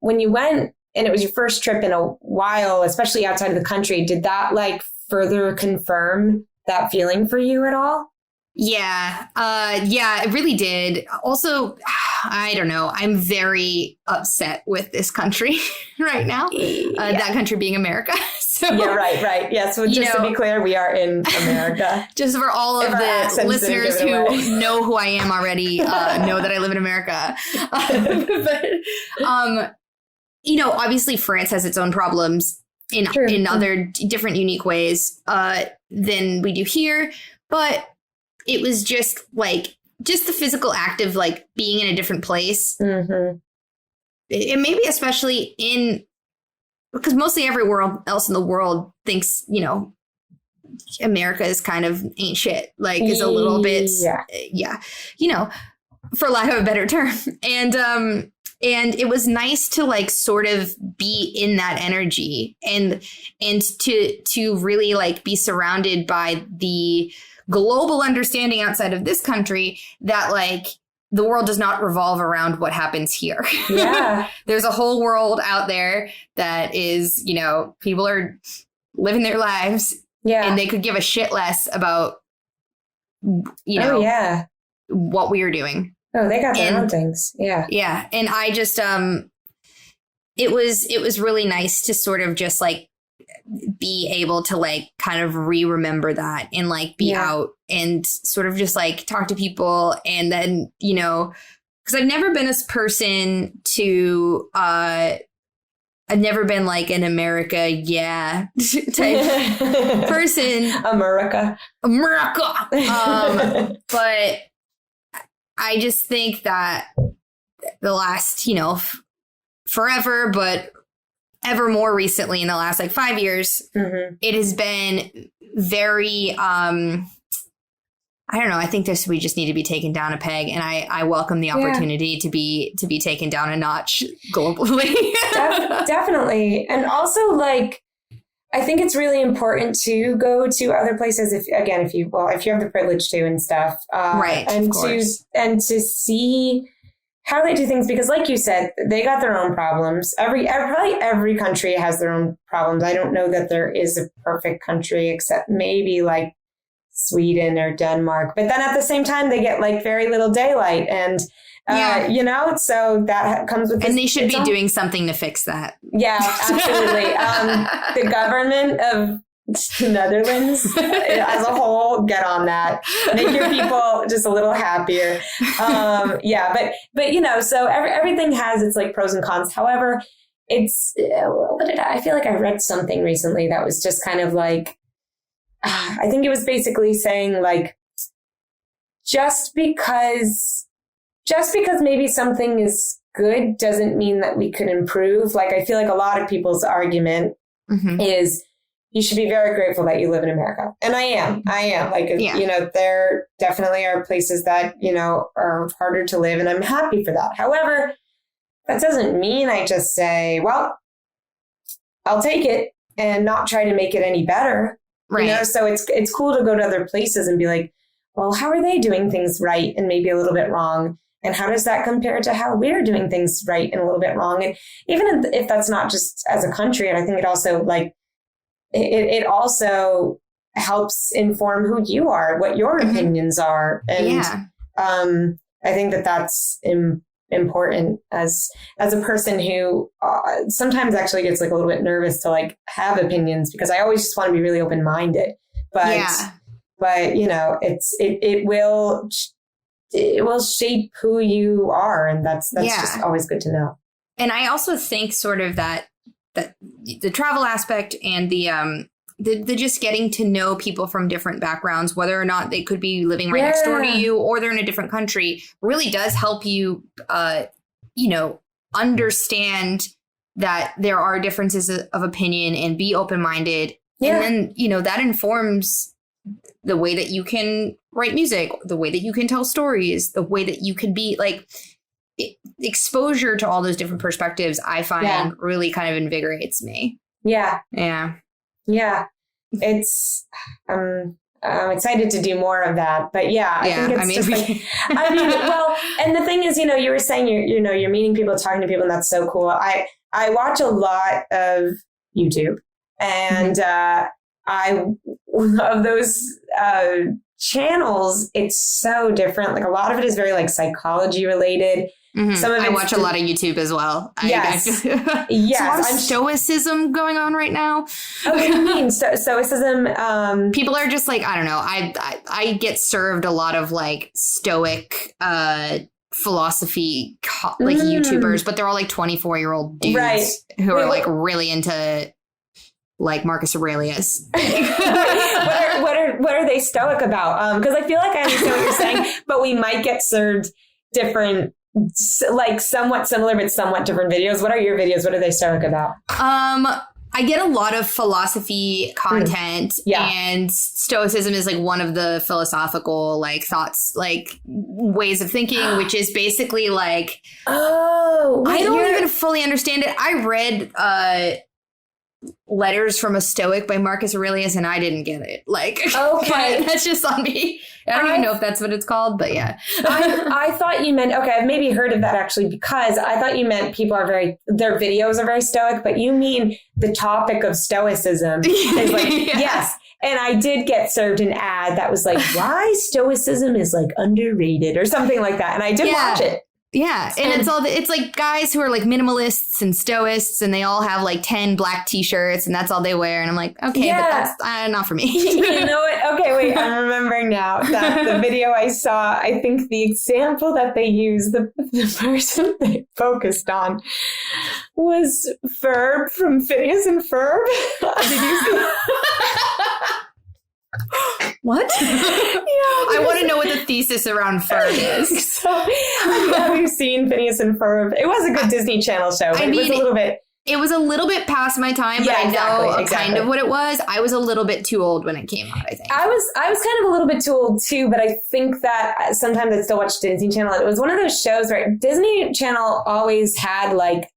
when you went and it was your first trip in a while, especially outside of the country, did that like further confirm that feeling for you at all? Yeah. It really did. Also, I don't know. I'm very upset with this country right now. That country being America. So, yeah, right. Yeah. So just to be clear, we are in America. Just for all of the listeners who know who I am already, know that I live in America. But, you know, obviously France has its own problems in other different unique ways than we do here. But it was just the physical act of like being in a different place. And maybe especially because mostly everywhere else in the world thinks, you know, America is kind of ain't shit, like is a little bit, you know, for lack of a better term. And it was nice to like sort of be in that energy and to really like be surrounded by the global understanding outside of this country that like the world does not revolve around what happens here. Yeah. There's a whole world out there that is, you know, people are living their lives and they could give a shit less about, you know, what we are doing. Oh, they got their own things. Yeah. Yeah. And I just, it was really nice to sort of just like be able to like kind of remember that and like be out and sort of just like talk to people. And then, you know, because I've never been this person to I've never been like an America type person. America. But I just think that the last, you know, forever, but ever more recently in the last like 5 years, it has been very, I don't know. I think we just need to be taken down a peg, and I welcome the opportunity to be taken down a notch globally. Definitely. And also like, I think it's really important to go to other places if you have the privilege to and stuff, right. And to see how they do things, because like you said, they got their own problems. Probably every country has their own problems. I don't know that there is a perfect country except maybe like Sweden or Denmark. But then at the same time, they get like very little daylight and, you know, so that comes with. And they should be doing something to fix that. Yeah, absolutely. The government of the Netherlands as a whole, get on that. Make your people just a little happier. But you know, so everything has its like pros and cons. However, I feel like I read something recently that was just kind of like, I think it was basically saying like, just because maybe something is good doesn't mean that we could improve. Like, I feel like a lot of people's argument is you should be very grateful that you live in America. And I am. Like, you know, there definitely are places that, you know, are harder to live, and I'm happy for that. However, that doesn't mean I just say, well, I'll take it and not try to make it any better. Right. You know, so it's cool to go to other places and be like, well, how are they doing things right and maybe a little bit wrong? And how does that compare to how we're doing things right and a little bit wrong? And even if that's not just as a country, and I think it also like, it also helps inform who you are, what your opinions are. And I think that that's important as a person who sometimes actually gets like a little bit nervous to like have opinions, because I always just want to be really open-minded. But you know, it will shape who you are, and that's just always good to know. And I also think sort of that the travel aspect and the just getting to know people from different backgrounds, whether or not they could be living right next door to you or they're in a different country, really does help you, you know, understand that there are differences of opinion and be open-minded. And then, you know, that informs the way that you can write music, the way that you can tell stories, the way that you can be like exposure to all those different perspectives, I find really kind of invigorates me. Yeah. It's, I'm excited to do more of that, but I think it's just like, well, and the thing is, you know, you were saying you're meeting people, talking to people, and that's so cool. I watch a lot of YouTube, and of those channels, it's so different. Like a lot of it is very like psychology related. Some of I watch a lot of YouTube as well. Yes. There's a lot of stoicism going on right now. Oh, what do you mean? Stoicism? People are just like, I don't know. I get served a lot of like stoic philosophy like YouTubers, but they're all like 24-year-old dudes who are like really into like Marcus Aurelius. What are they stoic about? Because I feel like I understand what you're saying, but we might get served different, like somewhat similar but somewhat different videos. What are your videos? What are they stoic about? I get a lot of philosophy content, and stoicism is like one of the philosophical like thoughts, like ways of thinking, which is basically like, I don't even fully understand it. I read Letters from a Stoic by Marcus Aurelius, and I didn't get it. Like, okay, that's just on me. I don't even know if that's what it's called, but yeah. I thought you meant, I've maybe heard of that actually, because I thought you meant their videos are very stoic, but you mean the topic of stoicism is like, yes. And I did get served an ad that was like, why stoicism is like underrated or something like that. And I did watch it. Yeah. And it's like guys who are like minimalists and stoists, and they all have like 10 black t-shirts, and that's all they wear. And I'm like, okay, but that's not for me. You know what? Okay, wait, I'm remembering now that the video I saw, I think the example that they used, the person they focused on was Ferb from Phineas and Ferb. Did you see? What? I want to know what the thesis around Ferb is. So, have you seen Phineas and Ferb? It was a good Disney Channel show, but it was a little bit... It was a little bit past my time, but I know kind of what it was. I was a little bit too old when it came out, I think. I was kind of a little bit too old too, but I think that sometimes I still watch Disney Channel. It was one of those shows where Disney Channel always had like,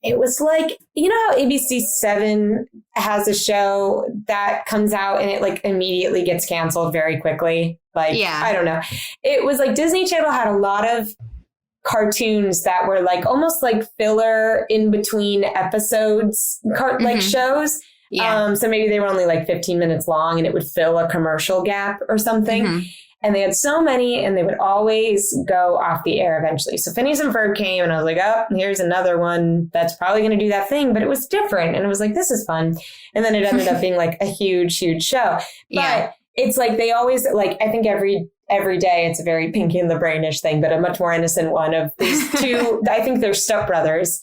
it was like, you know how ABC 7 has a show that comes out and it like immediately gets canceled very quickly? Like, I don't know. It was like Disney Channel had a lot of cartoons that were like almost like filler in between episodes, like shows. So maybe they were only like 15 minutes long and it would fill a commercial gap or something. And they had so many, and they would always go off the air eventually. So Phineas and Ferb came, and I was like, oh, here's another one that's probably going to do that thing. But it was different. And it was like, this is fun. And then it ended up being like a huge, huge show. But it's like they always, like, I think every day it's a very Pinky and the Brainish thing, but a much more innocent one of these two. I think they're stepbrothers.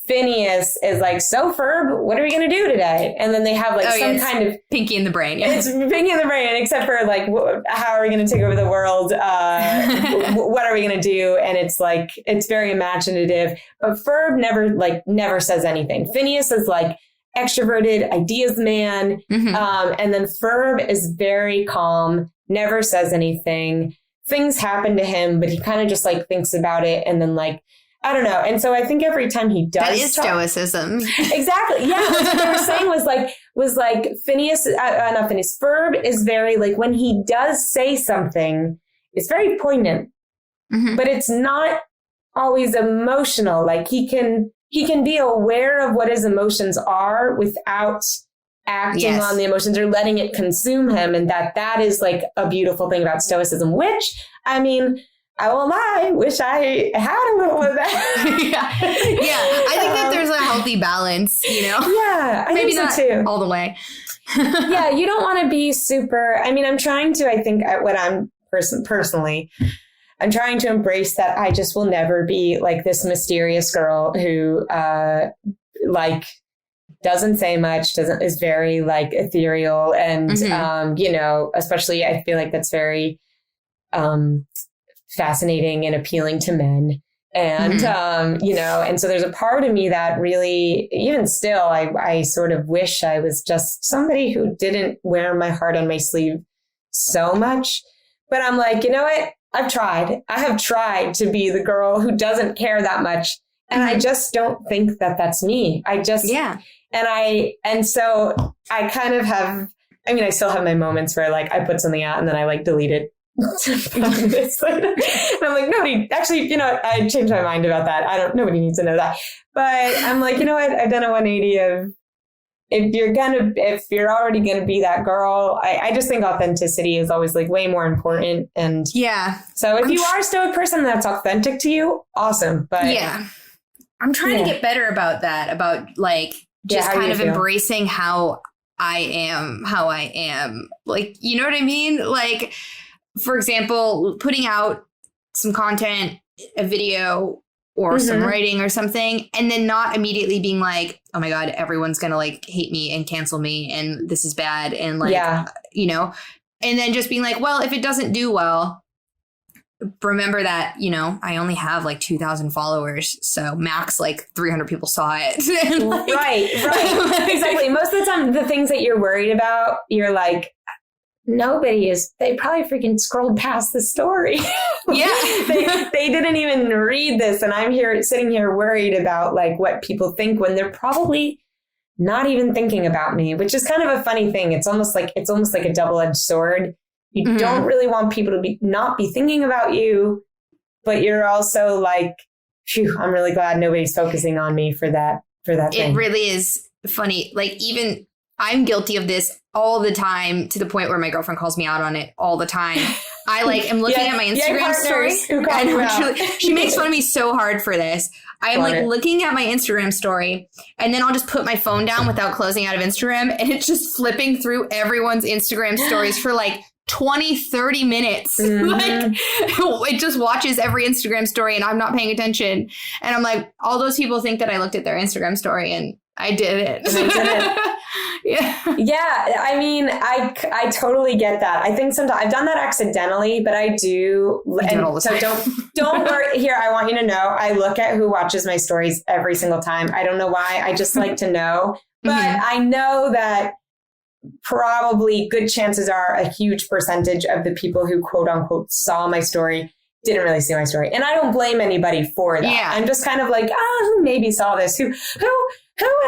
Phineas is like, so Ferb, what are we going to do today? And then they have like kind of Pinky in the brain. Yeah. It's Pinky in the brain, except for like, how are we going to take over the world? What are we going to do? And it's like, it's very imaginative, but Ferb never says anything. Phineas is like extroverted, ideas man. And then Ferb is very calm, never says anything. Things happen to him, but he kind of just like thinks about it. And then like, I don't know. And so I think every time he does. That is stoicism. Exactly. Yeah. What they were saying was like Phineas, not Phineas, Ferb is very like, when he does say something, it's very poignant, but it's not always emotional. Like he can be aware of what his emotions are without acting on the emotions or letting it consume him. And that is like a beautiful thing about stoicism, which, I mean, I won't lie, wish I had a little of that. I think that there's a healthy balance, you know? Yeah, I maybe think not so too. All the way. Yeah, you don't want to be super, I mean, I'm trying to, I think what I'm personally, I'm trying to embrace that I just will never be like this mysterious girl who like doesn't say much, is very like ethereal. And, you know, especially I feel like that's very fascinating and appealing to men. And, you know, and so there's a part of me that really, even still, I sort of wish I was just somebody who didn't wear my heart on my sleeve so much. But I'm like, you know what? I have tried to be the girl who doesn't care that much. And I just don't think that that's me. And so I kind of have, I mean, I still have my moments where like I put something out and then I like delete it. And I'm like, nobody, actually, you know what? I changed my mind about that. Nobody needs to know that. But I'm like, you know what? I've done a 180 of, if you're already going to be that girl, I just think authenticity is always like way more important. And so if you are a stoic person that's authentic to you, awesome. But I'm trying to get better about that, about like just kind of embracing how I am. Like, you know what I mean? Like, for example, putting out some content, a video or some writing or something, and then not immediately being like, oh my God, everyone's going to like hate me and cancel me and this is bad. And like, you know, and then just being like, well, if it doesn't do well, remember that, you know, I only have like 2,000 followers. So max like 300 people saw it. Like, right. Exactly. Most of the time, the things that you're worried about, you're like, they probably freaking scrolled past the story. They didn't even read this. And I'm sitting here worried about like what people think when they're probably not even thinking about me, which is kind of a funny thing. It's almost like a double-edged sword. You don't really want people to not be thinking about you, but you're also like, phew, I'm really glad nobody's focusing on me for that thing. It really is funny. Like, even I'm guilty of this all the time, to the point where my girlfriend calls me out on it all the time. I like am looking at my Instagram story. She makes fun of me so hard for this. I am like looking at my Instagram story, and then I'll just put my phone down without closing out of Instagram, and it's just flipping through everyone's Instagram stories for like 20, 30 minutes. Like, it just watches every Instagram story and I'm not paying attention. And I'm like, all those people think that I looked at their Instagram story and I did it. Yeah. I mean, I totally get that. I think sometimes I've done that accidentally, but I do. And so don't worry here. I want you to know, I look at who watches my stories every single time. I don't know why. I just like to know, but I know that probably good chances are a huge percentage of the people who quote unquote saw my story didn't really see my story. And I don't blame anybody for that. Yeah. I'm just kind of like, who maybe saw this? Who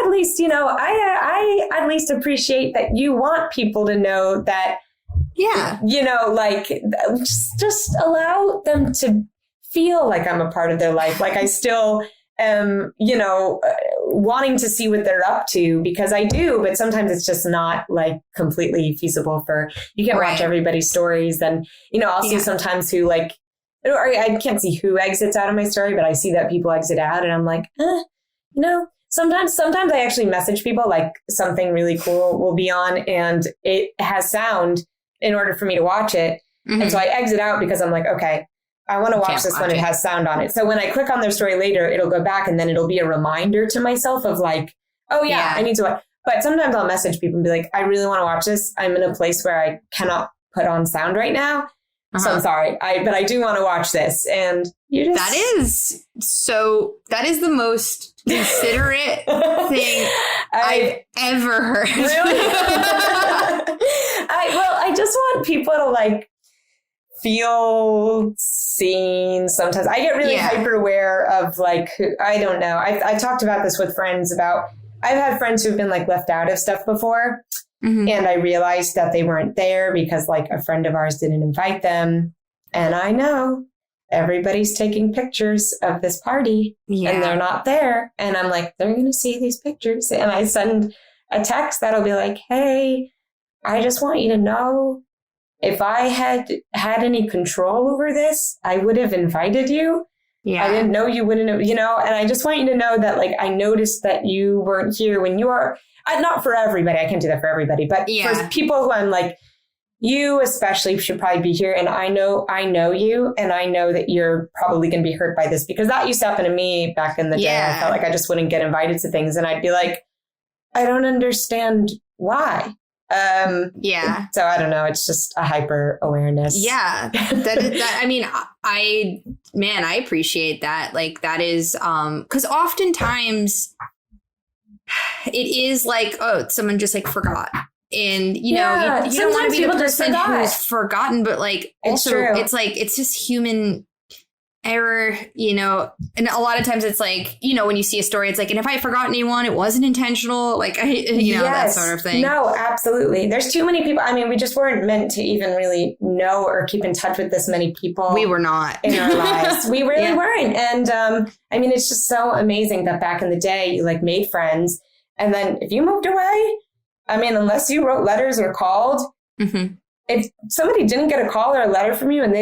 at least, you know, I at least appreciate that you want people to know that, you know, like just allow them to feel like I'm a part of their life. Like I still am, you know, wanting to see what they're up to, because I do, but sometimes it's just not like completely feasible you can't watch everybody's stories. And, you know, I'll see sometimes who like, or I can't see who exits out of my story, but I see that people exit out and I'm like, you know, sometimes I actually message people like something really cool will be on and it has sound in order for me to watch it. And so I exit out because I'm like, okay, I want to watch this when it has sound on it. So when I click on their story later, it'll go back and then it'll be a reminder to myself of like, oh yeah. I need to watch. But sometimes I'll message people and be like, I really want to watch this. I'm in a place where I cannot put on sound right now. So I'm sorry. But I do want to watch this. And you just... That is the most considerate thing I've ever heard. Really? I just want people to like feel seen sometimes. I get really hyper aware of like, I don't know. I talked about this with friends about, I've had friends who've been like left out of stuff before. Mm-hmm. And I realized that they weren't there because like a friend of ours didn't invite them. And I know everybody's taking pictures of this party and they're not there. And I'm like, they're going to see these pictures. And I send a text that'll be like, hey, I just want you to know if I had any control over this, I would have invited you. Yeah. I didn't know you wouldn't have, and I just want you to know that like, I noticed that you weren't here when you are. Not for everybody. I can't do that for everybody. But for people who I'm like, you especially should probably be here. And I know you. And I know that you're probably going to be hurt by this because that used to happen to me back in the day. I felt like I just wouldn't get invited to things. And I'd be like, I don't understand why. So I don't know. It's just a hyper awareness. Yeah. I mean, I appreciate that. Like that is, cause oftentimes it is like, oh, someone just like forgot. And, you don't want to be the person who's forgotten, but like, also it's like, it's just human error, and a lot of times it's like, when you see a story, it's like, and if I forgot anyone, it wasn't intentional, like, that sort of thing. No, absolutely. There's too many people. I mean, we just weren't meant to even really know or keep in touch with this many people. We were not. In our lives. We really weren't. And I mean, it's just so amazing that back in the day, you like made friends. And then if you moved away, I mean, unless you wrote letters or called, if somebody didn't get a call or a letter from you and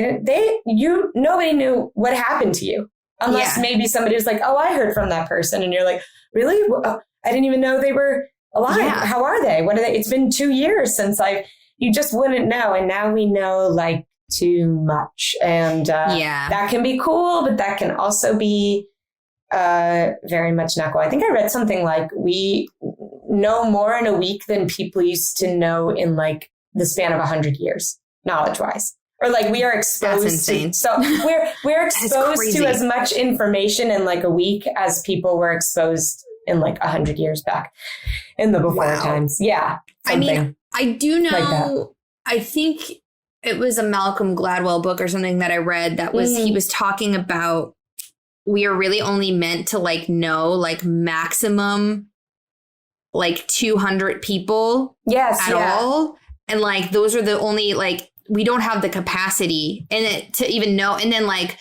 nobody knew what happened to you unless maybe somebody was like, oh, I heard from that person. And you're like, really? Well, I didn't even know they were alive. Yeah. How are they? What are they? It's been 2 years since you just wouldn't know. And now we know like too much. And that can be cool, but that can also be very much not cool. I think I read something like we know more in a week than people used to know in like the span of 100 years, knowledge-wise, or like we are exposed to. So we're exposed to as much information in like a week as people were exposed in like 100 years back in the before times. Yeah, something. I mean, I do know. Like I think it was a Malcolm Gladwell book or something that I read that was he was talking about. We are really only meant to like know like maximum like 200 people at all. And like, those are the only, like, we don't have the capacity to even know. And then like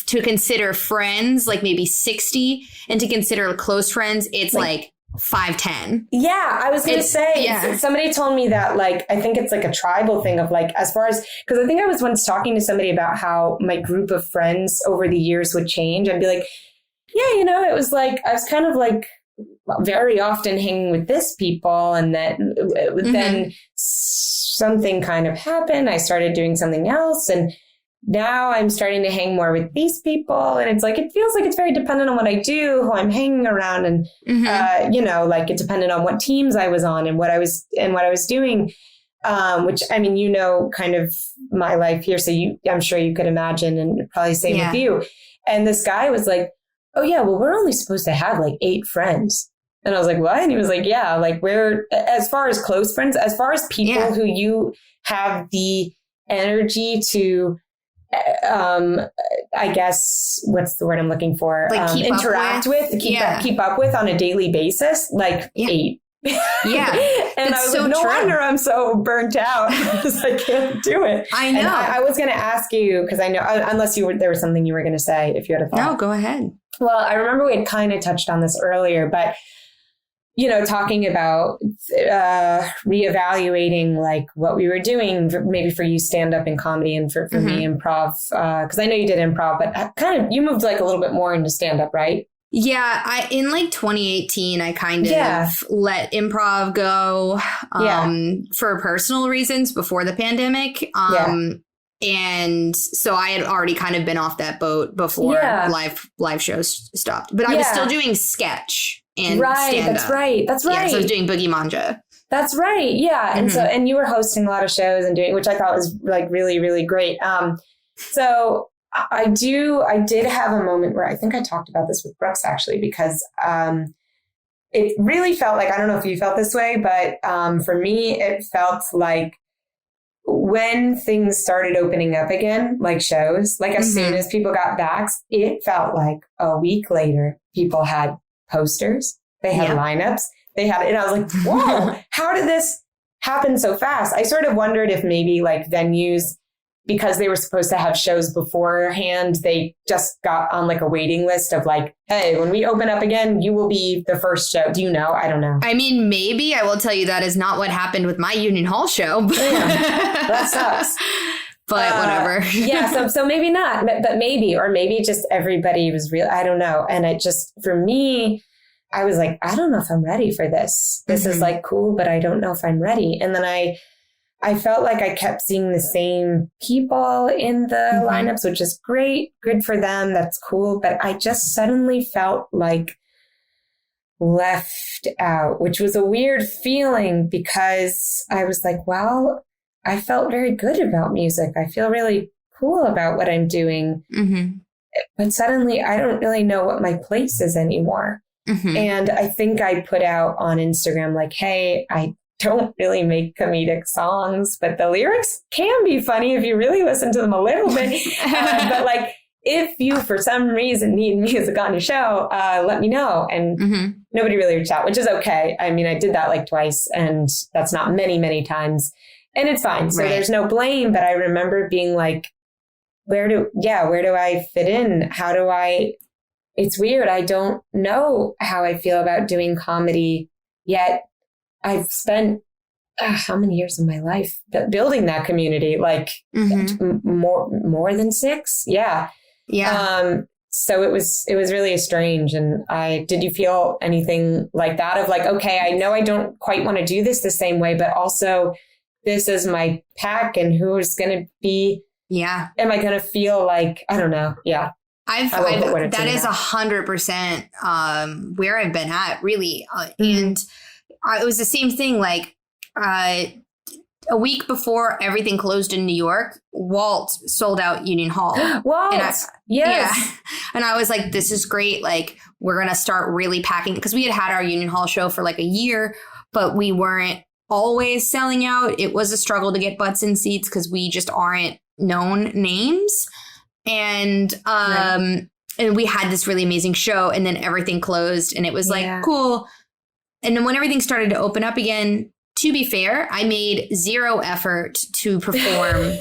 to consider friends, like maybe 60, and to consider close friends, it's like 5-10. Yeah. I was going to say, somebody told me that like, I think it's like a tribal thing of like, as far as, because I think I was once talking to somebody about how my group of friends over the years would change. I'd be like, it was like, I was kind of like, very often hanging with this people, and then something kind of happened. I started doing something else, and now I'm starting to hang more with these people. And it's like, it feels like it's very dependent on what I do, who I'm hanging around, and like it depended on what teams I was on and what I was doing. Which I mean, kind of my life here, so I'm sure you could imagine, and probably same with you. And this guy was like, oh yeah, well, we're only supposed to have like 8 friends. And I was like, what? And he was like, yeah, like we're, as far as close friends, as far as people who you have the energy to, I guess, what's the word I'm looking for? Like interact with, keep up with on a daily basis, like 8. Yeah. And I was like, no wonder I'm so burnt out because I can't do it. I know. And I was going to ask you, because I know, unless there was something you were going to say, if you had a thought. No, go ahead. Well, I remember we had kind of touched on this earlier, but, talking about reevaluating like what we were doing, maybe for you stand up and comedy, and for me improv, because I know you did improv, but kind of you moved like a little bit more into stand up, right? Yeah, in like 2018, I kind of let improv go for personal reasons before the pandemic. And so I had already kind of been off that boat before live shows stopped. But I was still doing sketch and stand-up. That's right. Yeah, so I was doing Boogie Manja. That's right. Yeah. And and you were hosting a lot of shows and doing, which I thought was like really, really great. So I did have a moment where I think I talked about this with Brooks actually, because it really felt like, I don't know if you felt this way, but for me, it felt like when things started opening up again, like shows, like as soon as people got back, it felt like a week later, people had posters, they had lineups, they had, and I was like, whoa, how did this happen so fast? I sort of wondered if maybe like venues, because they were supposed to have shows beforehand, they just got on like a waiting list of like, hey, when we open up again, you will be the first show. Do you know? I don't know. I mean, maybe. I will tell you that is not what happened with my Union Hall show. That sucks. But whatever. So maybe not, but maybe, or maybe just everybody was real. I don't know. And it just, for me, I was like, I don't know if I'm ready for this. This is like cool, but I don't know if I'm ready. And then I felt like I kept seeing the same people in the lineups, which is great. Good for them. That's cool. But I just suddenly felt like left out, which was a weird feeling because I was like, well, I felt very good about music. I feel really cool about what I'm doing. But suddenly I don't really know what my place is anymore. And I think I put out on Instagram like, hey, I don't really make comedic songs, but the lyrics can be funny if you really listen to them a little bit. But like, if you, for some reason, need music on your show, let me know. And nobody really reached out, which is okay. I mean, I did that like twice, and that's not many, many times. And it's fine. So there's no blame. But I remember being like, where do I fit in? It's weird. I don't know how I feel about doing comedy yet. I've spent how many years of my life building that community? Like more than 6. Yeah. So it was really strange. And did you feel anything like that of like, okay, I know I don't quite want to do this the same way, but also this is my pack, and who's going to be, am I going to feel like, I don't know. Yeah. That is 100% where I've been at really. And it was the same thing. Like a week before everything closed in New York, Walt sold out Union Hall. Walt, And I was like, this is great. Like, we're going to start really packing, because we had our Union Hall show for like a year, but we weren't always selling out. It was a struggle to get butts in seats because we just aren't known names. And and we had this really amazing show, and then everything closed, and it was like, cool. And then when everything started to open up again, to be fair, I made zero effort to perform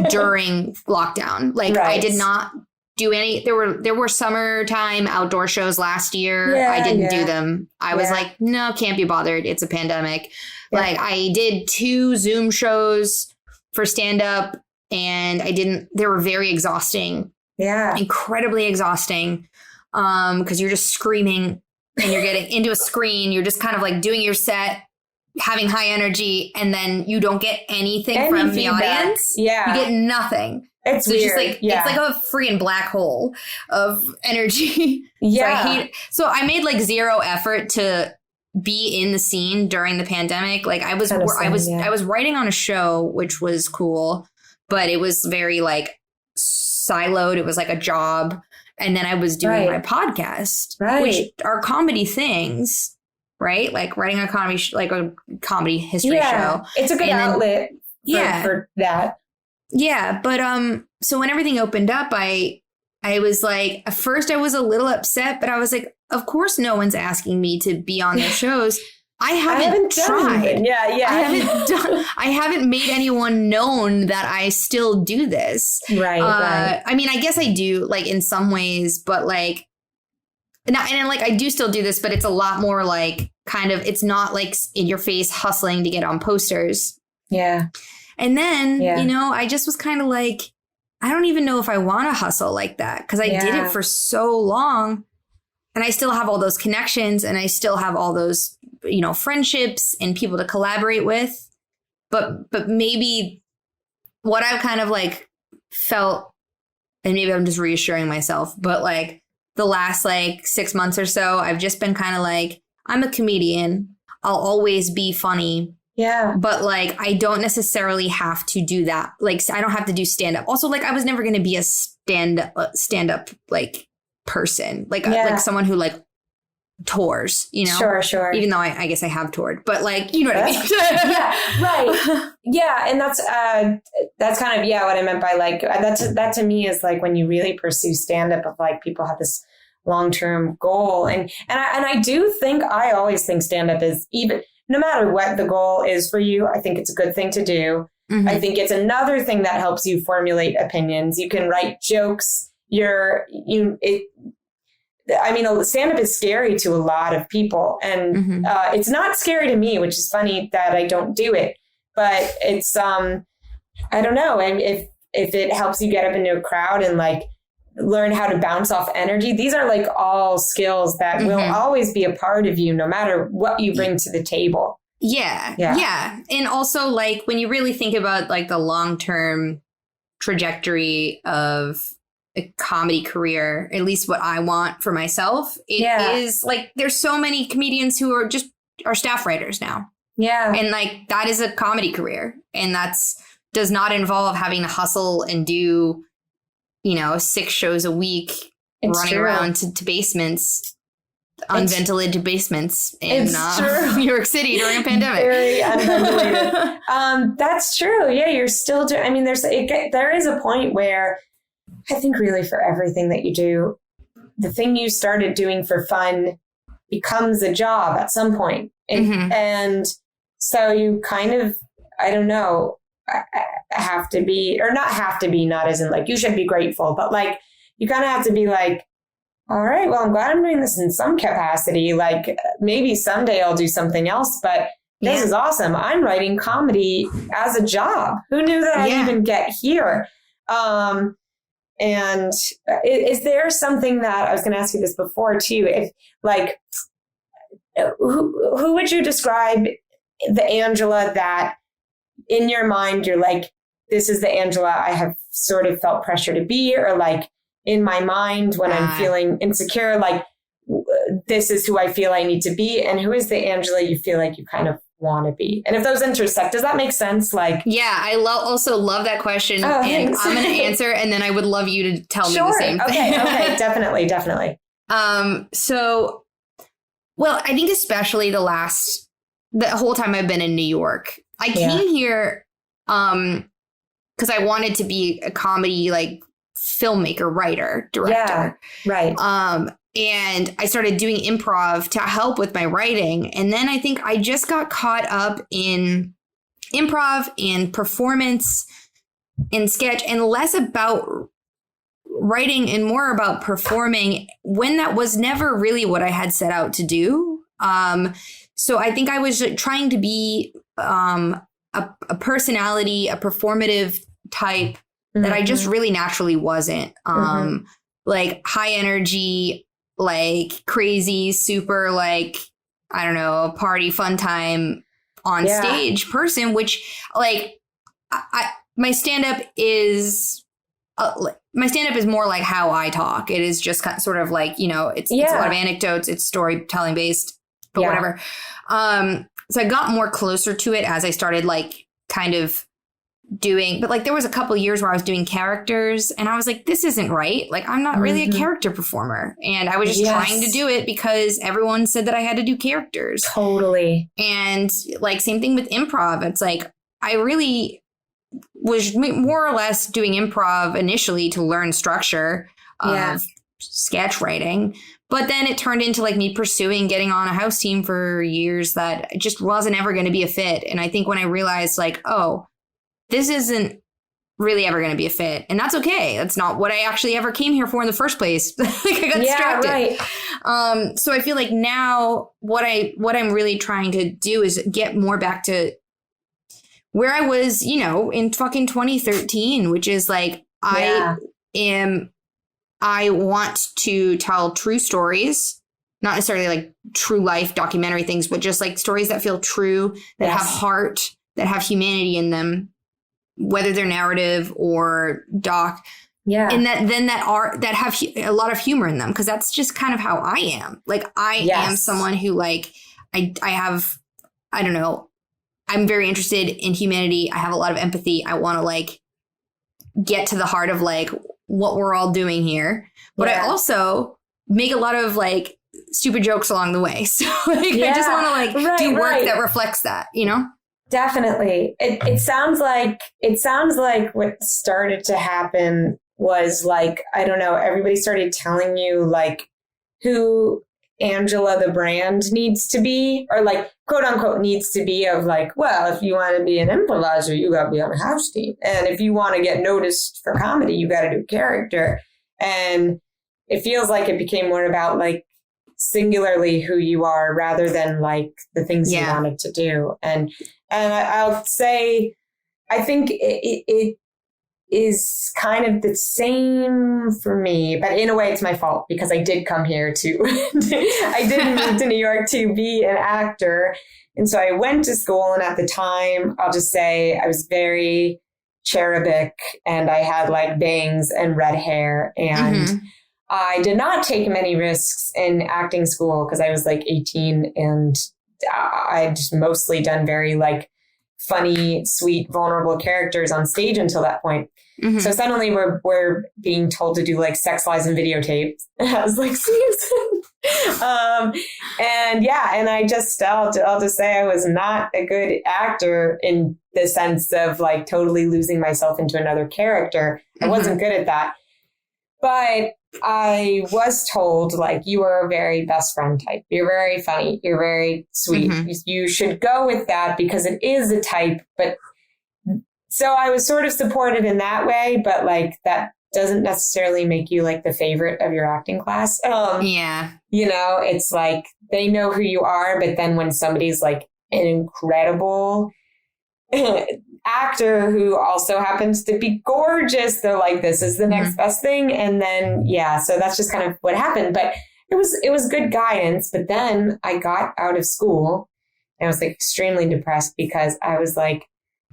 during lockdown. Like I did not do any. There were summertime outdoor shows last year. I didn't do them. I was like, no, can't be bothered. It's a pandemic. Like I did 2 Zoom shows for stand up, and they were very exhausting. Yeah. Incredibly exhausting. Because you're just screaming and you're getting into a screen. You're just kind of like doing your set, having high energy, and then you don't get anything from the audience. Yeah. You get nothing. It's weird. Just like, it's like a freaking black hole of energy. Yeah. So I made like zero effort to be in the scene during the pandemic. Like I was writing on a show, which was cool, but it was very like siloed. It was like a job. And then I was doing my podcast, which are comedy things, right? Like writing a comedy, like a comedy history show. It's a good outlet for that. Yeah. But, so when everything opened up, I was like, at first I was a little upset, but I was like, of course no one's asking me to be on their shows. I haven't tried. I haven't made anyone known that I still do this. Right. I mean, I guess I do, like, in some ways, but like, and like, I do still do this, but it's a lot more like kind of, it's not like in your face hustling to get on posters. Yeah. And then, you know, I just was kind of like, I don't even know if I want to hustle like that, because I did it for so long. And I still have all those connections, and I still have all those, you know, friendships and people to collaborate with. But maybe what I've kind of like felt, and maybe I'm just reassuring myself, but like the last like 6 months or so, I've just been kind of like, I'm a comedian. I'll always be funny. Yeah. But like, I don't necessarily have to do that. Like, I don't have to do stand up. Also, like, I was never going to be a stand up like person, like like someone who like tours, you know? Sure. Even though I guess I have toured, but like, you know what I mean? Yeah, right. Yeah, and that's kind of what I meant by like that to me is like when you really pursue stand up of like people have this long-term goal, and I do think I always think stand up is, even no matter what the goal is for you, I think it's a good thing to do. Mm-hmm. I think it's another thing that helps you formulate opinions. You can write jokes. Stand-up is scary to a lot of people, and it's not scary to me, which is funny that I don't do it. But it's, I don't know, and if it helps you get up into a crowd and like learn how to bounce off energy, these are like all skills that will always be a part of you, no matter what you bring to the table. Yeah. And also, like, when you really think about like the long-term trajectory of a comedy career, at least what I want for myself, it is like there's so many comedians who are staff writers now. Yeah. And like that is a comedy career, and does not involve having to hustle and do, 6 shows a week, running around to basements, unventilated basements in New York City during a pandemic. Very unventilated. That's true. Yeah, you're still doing. I mean, there is a point where I think really for everything that you do, the thing you started doing for fun becomes a job at some point. And so you kind of, I don't know, have to be, or not have to be, not as in like, you should be grateful, but like, you kind of have to be like, all right, well, I'm glad I'm doing this in some capacity. Like maybe someday I'll do something else, but this is awesome. I'm writing comedy as a job. Who knew that I'd even get here? And is there something that I was going to ask you this before too? If like, who would you describe the Angela that in your mind, you're like, this is the Angela I have sort of felt pressure to be, or like in my mind when I'm feeling insecure, like this is who I feel I need to be. And who is the Angela you feel like you kind of want to be? And if those intersect, does that make sense? Like, yeah, I also love that question. And thanks. I'm going to answer, and then I would love you to tell me the same thing. Okay. Definitely. So, well, I think especially the whole time I've been in New York, I came here because I wanted to be a comedy, like filmmaker, writer, director. Yeah, right. And I started doing improv to help with my writing. And then I think I just got caught up in improv and performance and sketch, and less about writing and more about performing, when that was never really what I had set out to do. So I think I was trying to be a personality, a performative type that I just really naturally wasn't. Like high energy, like crazy, super, like, I don't know, party, fun time on stage person, which like my stand-up is more like how I talk. It is just kind of sort of like, it's a lot of anecdotes, it's storytelling based, but whatever. So I got more closer to it as I started like kind of doing, but like there was a couple of years where I was doing characters and I was like, this isn't right. Like I'm not really a character performer. And I was just trying to do it because everyone said that I had to do characters. Totally. And like same thing with improv. It's like I really was more or less doing improv initially to learn structure of sketch writing. But then it turned into like me pursuing getting on a house team for years that just wasn't ever going to be a fit. And I think when I realized like, oh, this isn't really ever going to be a fit. And that's okay. That's not what I actually ever came here for in the first place. Like I got distracted. Right. So I feel like now what I'm really trying to do is get more back to where I was, in fucking 2013, which is like, I want to tell true stories, not necessarily like true life documentary things, but just like stories that feel true, that have heart, that have humanity in them. whether they're narrative or doc. Yeah. And that have a lot of humor in them, because that's just kind of how I am. Like, I am someone who, like, I don't know, I'm very interested in humanity. I have a lot of empathy. I want to, like, get to the heart of, like, what we're all doing here. But I also make a lot of, like, stupid jokes along the way. So, like, I just want to, like, do work that reflects that, you know? Definitely. It sounds like what started to happen was, like, I don't know, everybody started telling you, like, who Angela the brand needs to be, or, like, quote unquote needs to be, of, like, well, if you want to be an improviser, you got to be on a house team. And if you want to get noticed for comedy, you got to do character. And it feels like it became more about, like, singularly who you are rather than, like, the things you wanted to do. And I'll say, I think it is kind of the same for me, but in a way it's my fault, because I did come here I did move to New York to be an actor. And so I went to school, and at the time, I'll just say I was very cherubic, and I had, like, bangs and red hair, and I did not take many risks in acting school because I was, like, 18, and I'd mostly done very, like, funny, sweet, vulnerable characters on stage until that point. So suddenly we're being told to do, like, sex lies and videotapes. I was like, Susan. And I just, I'll just say I was not a good actor in the sense of, like, totally losing myself into another character. I wasn't good at that. But I was told, like, you are a very best friend type. You're very funny. You're very sweet. You should go with that because it is a type. But so I was sort of supported in that way, but, like, that doesn't necessarily make you, like, the favorite of your acting class. You know, it's like they know who you are, but then when somebody's, like, an incredible actor who also happens to be gorgeous, they're like, this is the next best thing. And then, so that's just kind of what happened. But it was good guidance. But then I got out of school and I was, like, extremely depressed because I was like,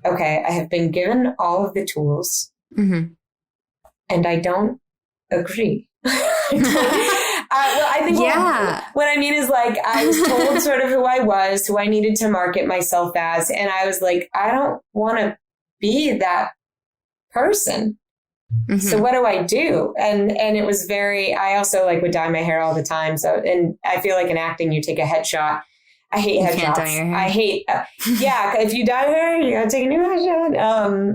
okay, I have been given all of the tools and I don't agree. I think what I mean is, like, I was told sort of who I was, who I needed to market myself as. And I was like, I don't want to be that person. So what do I do? And it was I also, like, would dye my hair all the time. So, and I feel like in acting, you take a headshot. I hate headshots. I hate, if you dye your hair, you gotta take a new headshot.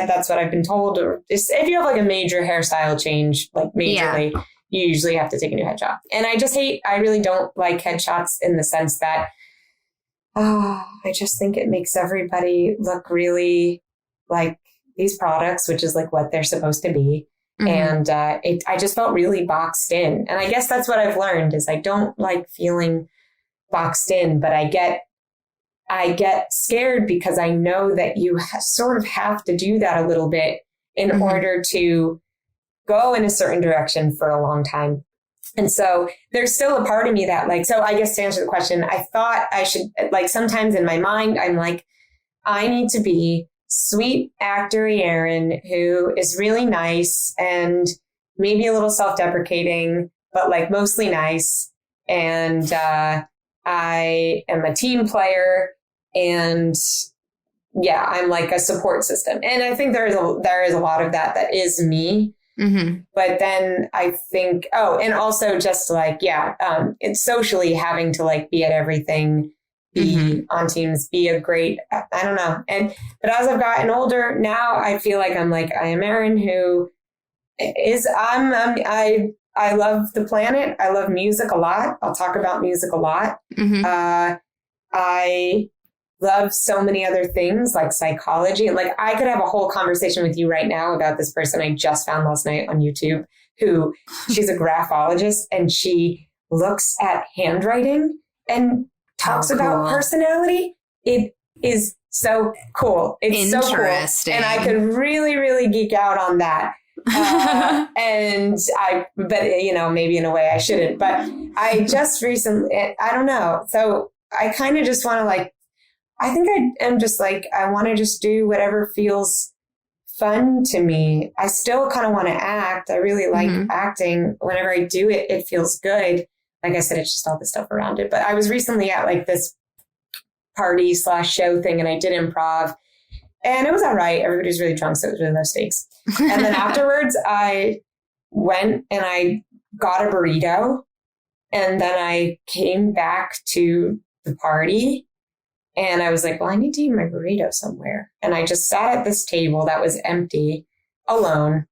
That's what I've been told. Or just, if you have, like, a major hairstyle change, like, majorly, you usually have to take a new headshot. And I really don't like headshots in the sense that, I just think it makes everybody look really like these products, which is, like, what they're supposed to be. And I just felt really boxed in. And I guess that's what I've learned is I don't like feeling boxed in, but I get scared because I know that you sort of have to do that a little bit in order to go in a certain direction for a long time. And so there's still a part of me that, like, so I guess to answer the question, I thought I should, like, sometimes in my mind, I'm like, I need to be sweet actor-y Erin who is really nice and maybe a little self-deprecating, but, like, mostly nice. And I am a team player, and I'm like a support system. And I think there is a lot of that is me. But then I think, and also just, like, it's socially having to, like, be at everything, be on teams, be a great, I don't know. But as I've gotten older now, I feel like I'm like, I am Erin who is, I love the planet. I love music a lot. I'll talk about music a lot. I love so many other things like psychology. Like, I could have a whole conversation with you right now about this person I just found last night on YouTube, who she's a graphologist, and she looks at handwriting and talks about personality. It is so cool. It's so cool. And I could really, really geek out on that. But you know, maybe in a way I shouldn't, but I just recently, I don't know. So I kind of just want to, like, I think I am just like, I want to just do whatever feels fun to me. I still kind of want to act. I really like acting. Whenever I do it, it feels good. Like I said, it's just all the stuff around it. But I was recently at like this party/show thing, and I did improv, and it was all right. Everybody was really drunk, so it was really low stakes. And then afterwards, I went and I got a burrito, and then I came back to the party, and I was like, well, I need to eat my burrito somewhere. And I just sat at this table that was empty, alone.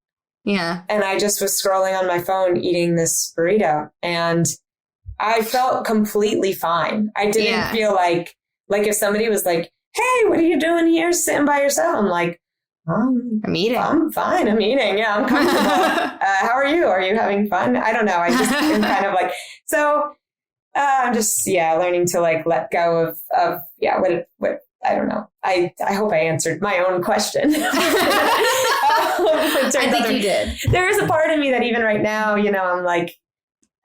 Yeah. And I just was scrolling on my phone eating this burrito, and I felt completely fine. I didn't feel like if somebody was like, hey, what are you doing here sitting by yourself? I'm like, I'm eating. I'm fine. I'm eating. Yeah, I'm comfortable. How are you? Are you having fun? I don't know. I just am kind of like, so I'm just, learning to like let go of what I don't know. I hope I answered my own question. I think you did. There is a part of me that even right now, I'm like,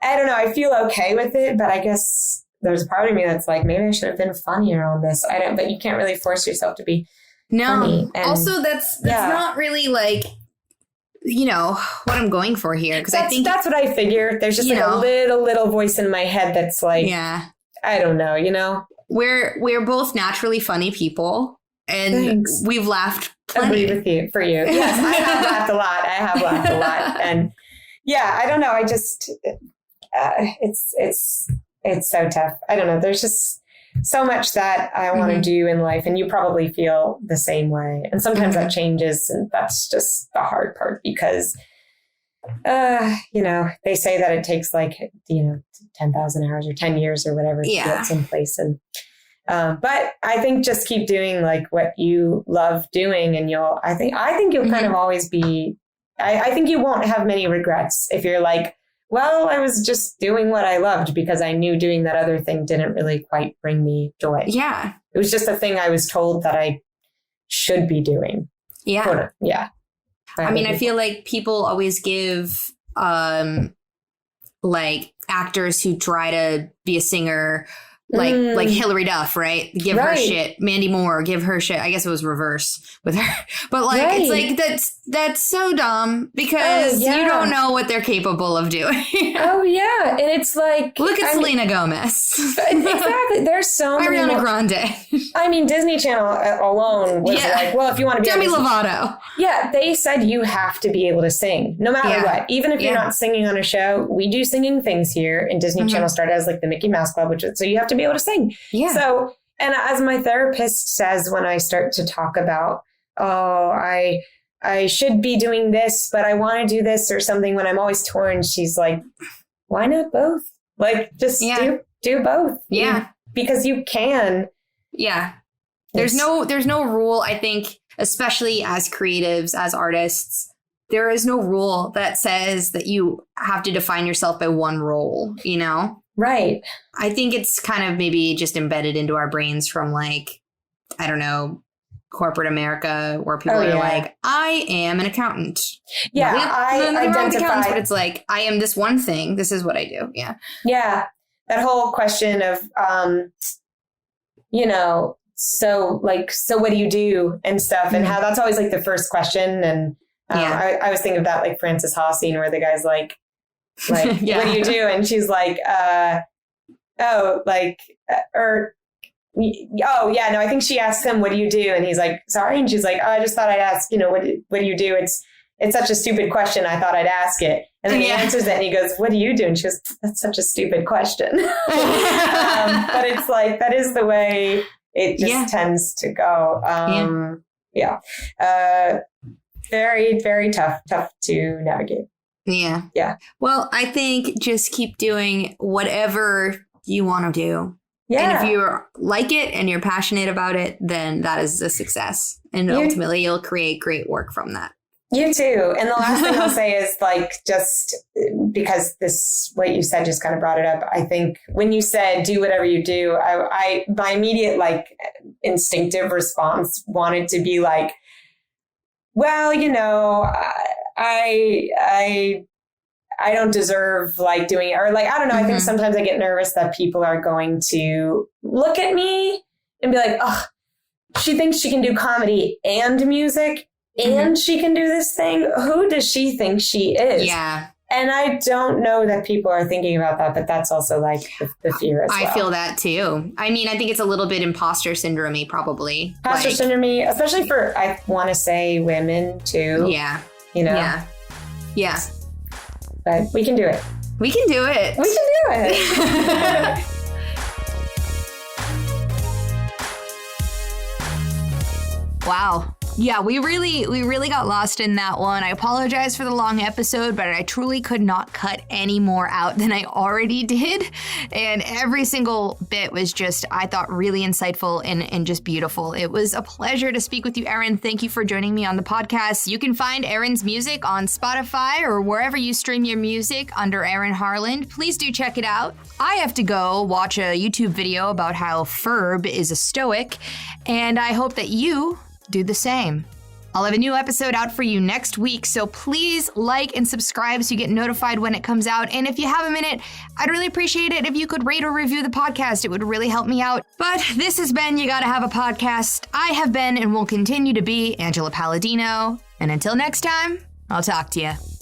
I don't know. I feel okay with it, but I guess there's a part of me that's like, maybe I should have been funnier on this. But you can't really force yourself to be funny. And also, that's not really like, what I'm going for here. Because I think that's what I figure. There's just like a little voice in my head that's like, I don't know, We're both naturally funny people, and we've laughed plenty. Agree with you, for you. Yes, I have laughed a lot. And I don't know. I just, it's so tough. I don't know. There's just so much that I want to do in life, and you probably feel the same way. And sometimes that changes, and that's just the hard part because, they say that it takes like, 10,000 hours or 10 years or whatever to get someplace. And, but I think just keep doing like what you love doing, and I think you'll kind of always be, I think you won't have many regrets if you're like, well, I was just doing what I loved because I knew doing that other thing didn't really quite bring me joy. Yeah. It was just a thing I was told that I should be doing. Yeah. Yeah. I mean, I feel like people always give like actors who try to be a singer like Hilary Duff, right? Give her shit. Mandy Moore, give her shit. I guess it was reverse with her. But like it's like that's so dumb because you don't know what they're capable of doing. Oh yeah. And it's like look at Selena Gomez. Exactly. There's so many Ariana Grande. I mean, Disney Channel alone was like, well, if you want to be Demi Lovato. Yeah, they said you have to be able to sing no matter what. Even if you're not singing on a show, we do singing things here. And Disney Channel started as like the Mickey Mouse Club, so you have to be able to sing. Yeah. So, and as my therapist says, when I start to talk about, I should be doing this, but I want to do this or something, when I'm always torn, she's like, why not both? Like, just do both. Yeah. Because you can. Yeah. There's no rule. I think, especially as creatives, as artists, there is no rule that says that you have to define yourself by one role, Right. I think it's kind of maybe just embedded into our brains from like, I don't know, corporate America, where people are like, I am an accountant. Yeah. I identify. But it's like, I am this one thing. This is what I do. Yeah. Yeah. That whole question of, so what do you do and stuff, and how that's always like the first question. And I was thinking of that like Frances Ha scene where the guy's like, what do you do? And she's like, I think she asked him, what do you do? And he's like, sorry. And she's like, I just thought I'd ask, what do you do? It's such a stupid question. I thought I'd ask it. And then he answers it and he goes, what do you do? And she goes, that's such a stupid question. But it's like, that is the way it just tends to go. Very, very tough to navigate. Yeah. Yeah. Well, I think just keep doing whatever you want to do. Yeah. And if you like it and you're passionate about it, then that is a success. And ultimately you'll create great work from that. You too. And the last thing I'll say is like, just because what you said just kind of brought it up. I think when you said do whatever you do, my immediate like instinctive response wanted to be like, well, I don't deserve like doing it, or like, I don't know. I think sometimes I get nervous that people are going to look at me and be like, oh, she thinks she can do comedy and music. and she can do this thing. Who does she think she is? Yeah. And I don't know that people are thinking about that, but that's also like the fear as well. I feel that too. I mean, I think it's a little bit imposter syndrome-y probably. Imposter syndrome-y, especially for, I want to say, women too. Yeah. You know? Yeah. But we can do it. We can do it. We can do it. Wow. Yeah, we really got lost in that one. I apologize for the long episode, but I truly could not cut any more out than I already did. And every single bit was just, I thought, really insightful and just beautiful. It was a pleasure to speak with you, Erin. Thank you for joining me on the podcast. You can find Erin's music on Spotify or wherever you stream your music under Aaron Harland. Please do check it out. I have to go watch a YouTube video about how Ferb is a stoic, and I hope that you do the same. I'll have a new episode out for you next week, so please like and subscribe so you get notified when it comes out. And if you have a minute, I'd really appreciate it if you could rate or review the podcast. It would really help me out. But this has been You Gotta Have a Podcast. I have been and will continue to be Angela Palladino. And until next time, I'll talk to you.